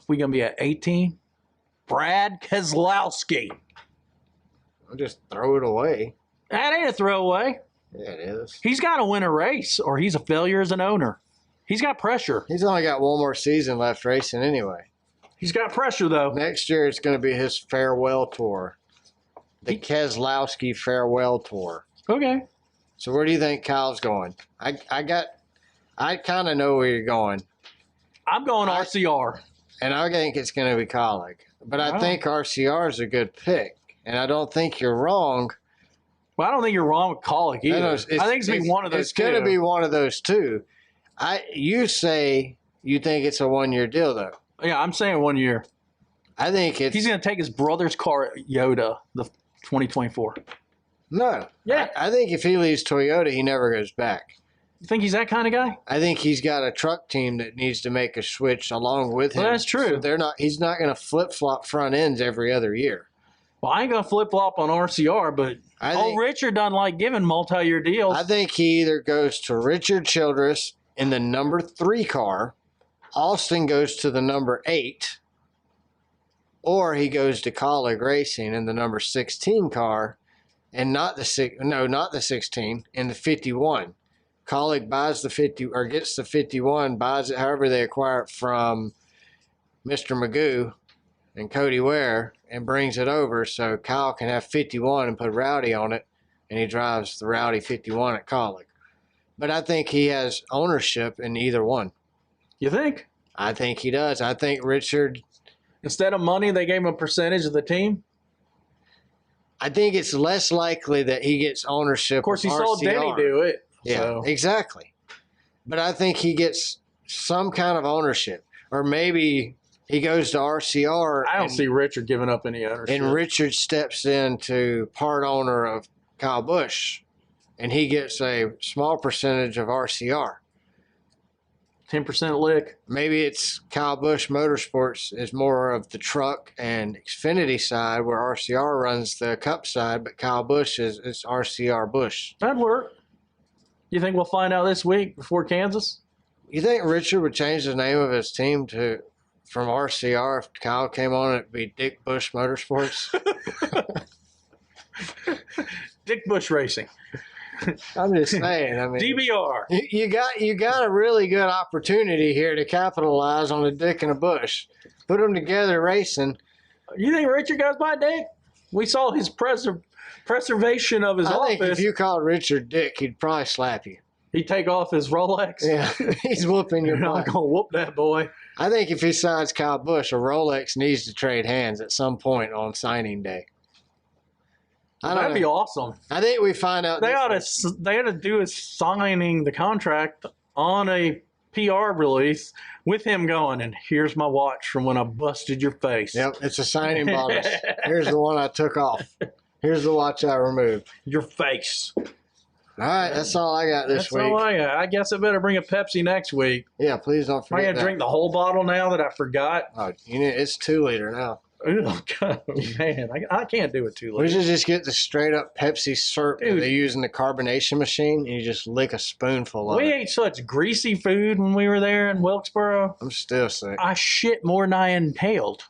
going to be at 18. Brad Keselowski. I'll just throw it away. That ain't a throwaway. Yeah, it is. He's got to win a race or he's a failure as an owner. He's got pressure. He's only got one more season left racing anyway. He's got pressure, though. Next year, it's going to be his farewell tour. The Keselowski farewell tour. Okay. So where do you think Kyle's going? I kind of know where you're going. I'm going RCR. And I think it's going to be Colleague. But I Wow. think RCR is a good pick. And I don't think you're wrong. Well, I don't think you're wrong with Colic either. I think it's going to be one of those It's going to be one of those two. You say you think it's a one-year deal, though. Yeah, I'm saying 1 year. I think it's... He's going to take his brother's car at Yoda, the 2024. No. Yeah. I think if he leaves Toyota, he never goes back. You think he's that kind of guy? I think he's got a truck team that needs to make a switch along with him. Well, that's true. So he's not going to flip-flop front ends every other year. Well, I ain't going to flip-flop on RCR, but Richard doesn't like giving multi-year deals. I think he either goes to Richard Childress in the number 3 car, Austin goes to the number 8, or he goes to Colleague Racing in the number 16 car, and not the 16, in the 51. Colleague buys the 50 or gets the 51, buys it however they acquire it from Mr. Magoo and Cody Ware, and brings it over so Kyle can have 51 and put Rowdy on it, and he drives the Rowdy 51 at Colleague. But I think he has ownership in either one. You think? I think he does. I think Richard... Instead of money, they gave him a percentage of the team? I think it's less likely that he gets ownership. Of course, he RCR. saw Denny do it. Yeah, so. exactly. But I think he gets some kind of ownership. Or maybe he goes to RCR. I don't see Richard giving up any ownership. And Richard steps into part owner of Kyle Busch, and he gets a small percentage of RCR. 10% lick. Maybe it's Kyle Busch Motorsports is more of the truck and Xfinity side, where RCR runs the Cup side, but Kyle Busch is RCR Busch. That'd work. You think we'll find out this week before Kansas? You think Richard would change the name of his team from RCR if Kyle came on? It'd be Dick Busch Motorsports. Dick Busch Racing. I'm just saying. I mean, DBR. You got a really good opportunity here to capitalize on a Dick and a Busch. Put them together racing. You think Richard goes by Dick? We saw his preservation of his I office. think if you called Richard Dick, he'd probably slap you. He'd take off his Rolex. Yeah, he's whooping your You're not butt. going to whoop that boy. I think if he signs Kyle Busch, a Rolex needs to trade hands at some point on signing day. That'd be awesome. I think we find out. They ought to do is signing the contract on a PR release with him going, and here's my watch from when I busted your face. Yep, it's a signing bonus. Here's the one I took off. Here's the watch I removed. Your face. All right, that's all I got this week. That's all I got. I guess I better bring a Pepsi next week. Yeah, please don't Am I forget going to that. drink the whole bottle now that I forgot? Oh, it's 2 liter now. Oh, God, man. I can't do it too We late. should just get the straight up Pepsi syrup that Dude. they use in the carbonation machine, and you just lick a spoonful of We it. ate such greasy food when we were there in Wilkesboro. I'm still sick. I shit more than I inhaled.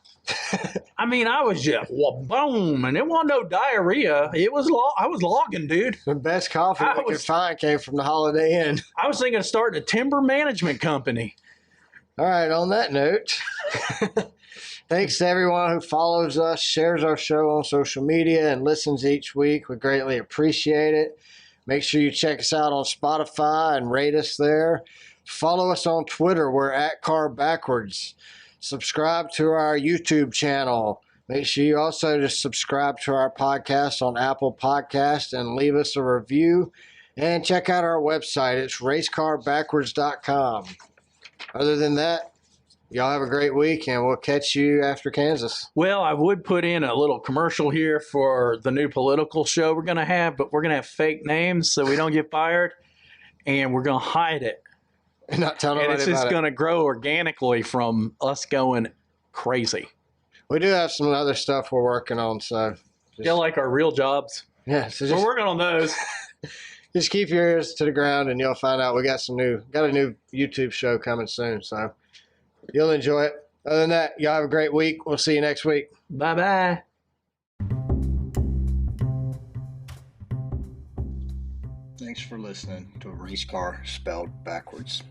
I mean, I was just boom, and it wasn't no diarrhea. I was logging, dude. The best coffee we could find came from the Holiday Inn. I was thinking of starting a timber management company. All right, on that note, thanks to everyone who follows us, shares our show on social media, and listens each week. We greatly appreciate it. Make sure you check us out on Spotify and rate us there. Follow us on Twitter. We're at Car Backwards. Subscribe to our YouTube channel. Make sure you also just subscribe to our podcast on Apple Podcasts and leave us a review. And check out our website. It's racecarbackwards.com. Other than that, y'all have a great week, and we'll catch you after Kansas. Well, I would put in a little commercial here for the new political show we're going to have, but we're going to have fake names so we don't get fired, and we're going to hide it. And not tell nobody And it's about just it. going to grow organically from us going crazy. We do have some other stuff we're working on, so Yeah, like our real jobs. yeah. So We're just, working on those. just keep your ears to the ground, and you'll find out we got a new YouTube show coming soon. So you'll enjoy it. Other than that, y'all have a great week. We'll see you next week. Bye-bye. Thanks for listening to a race car spelled backwards.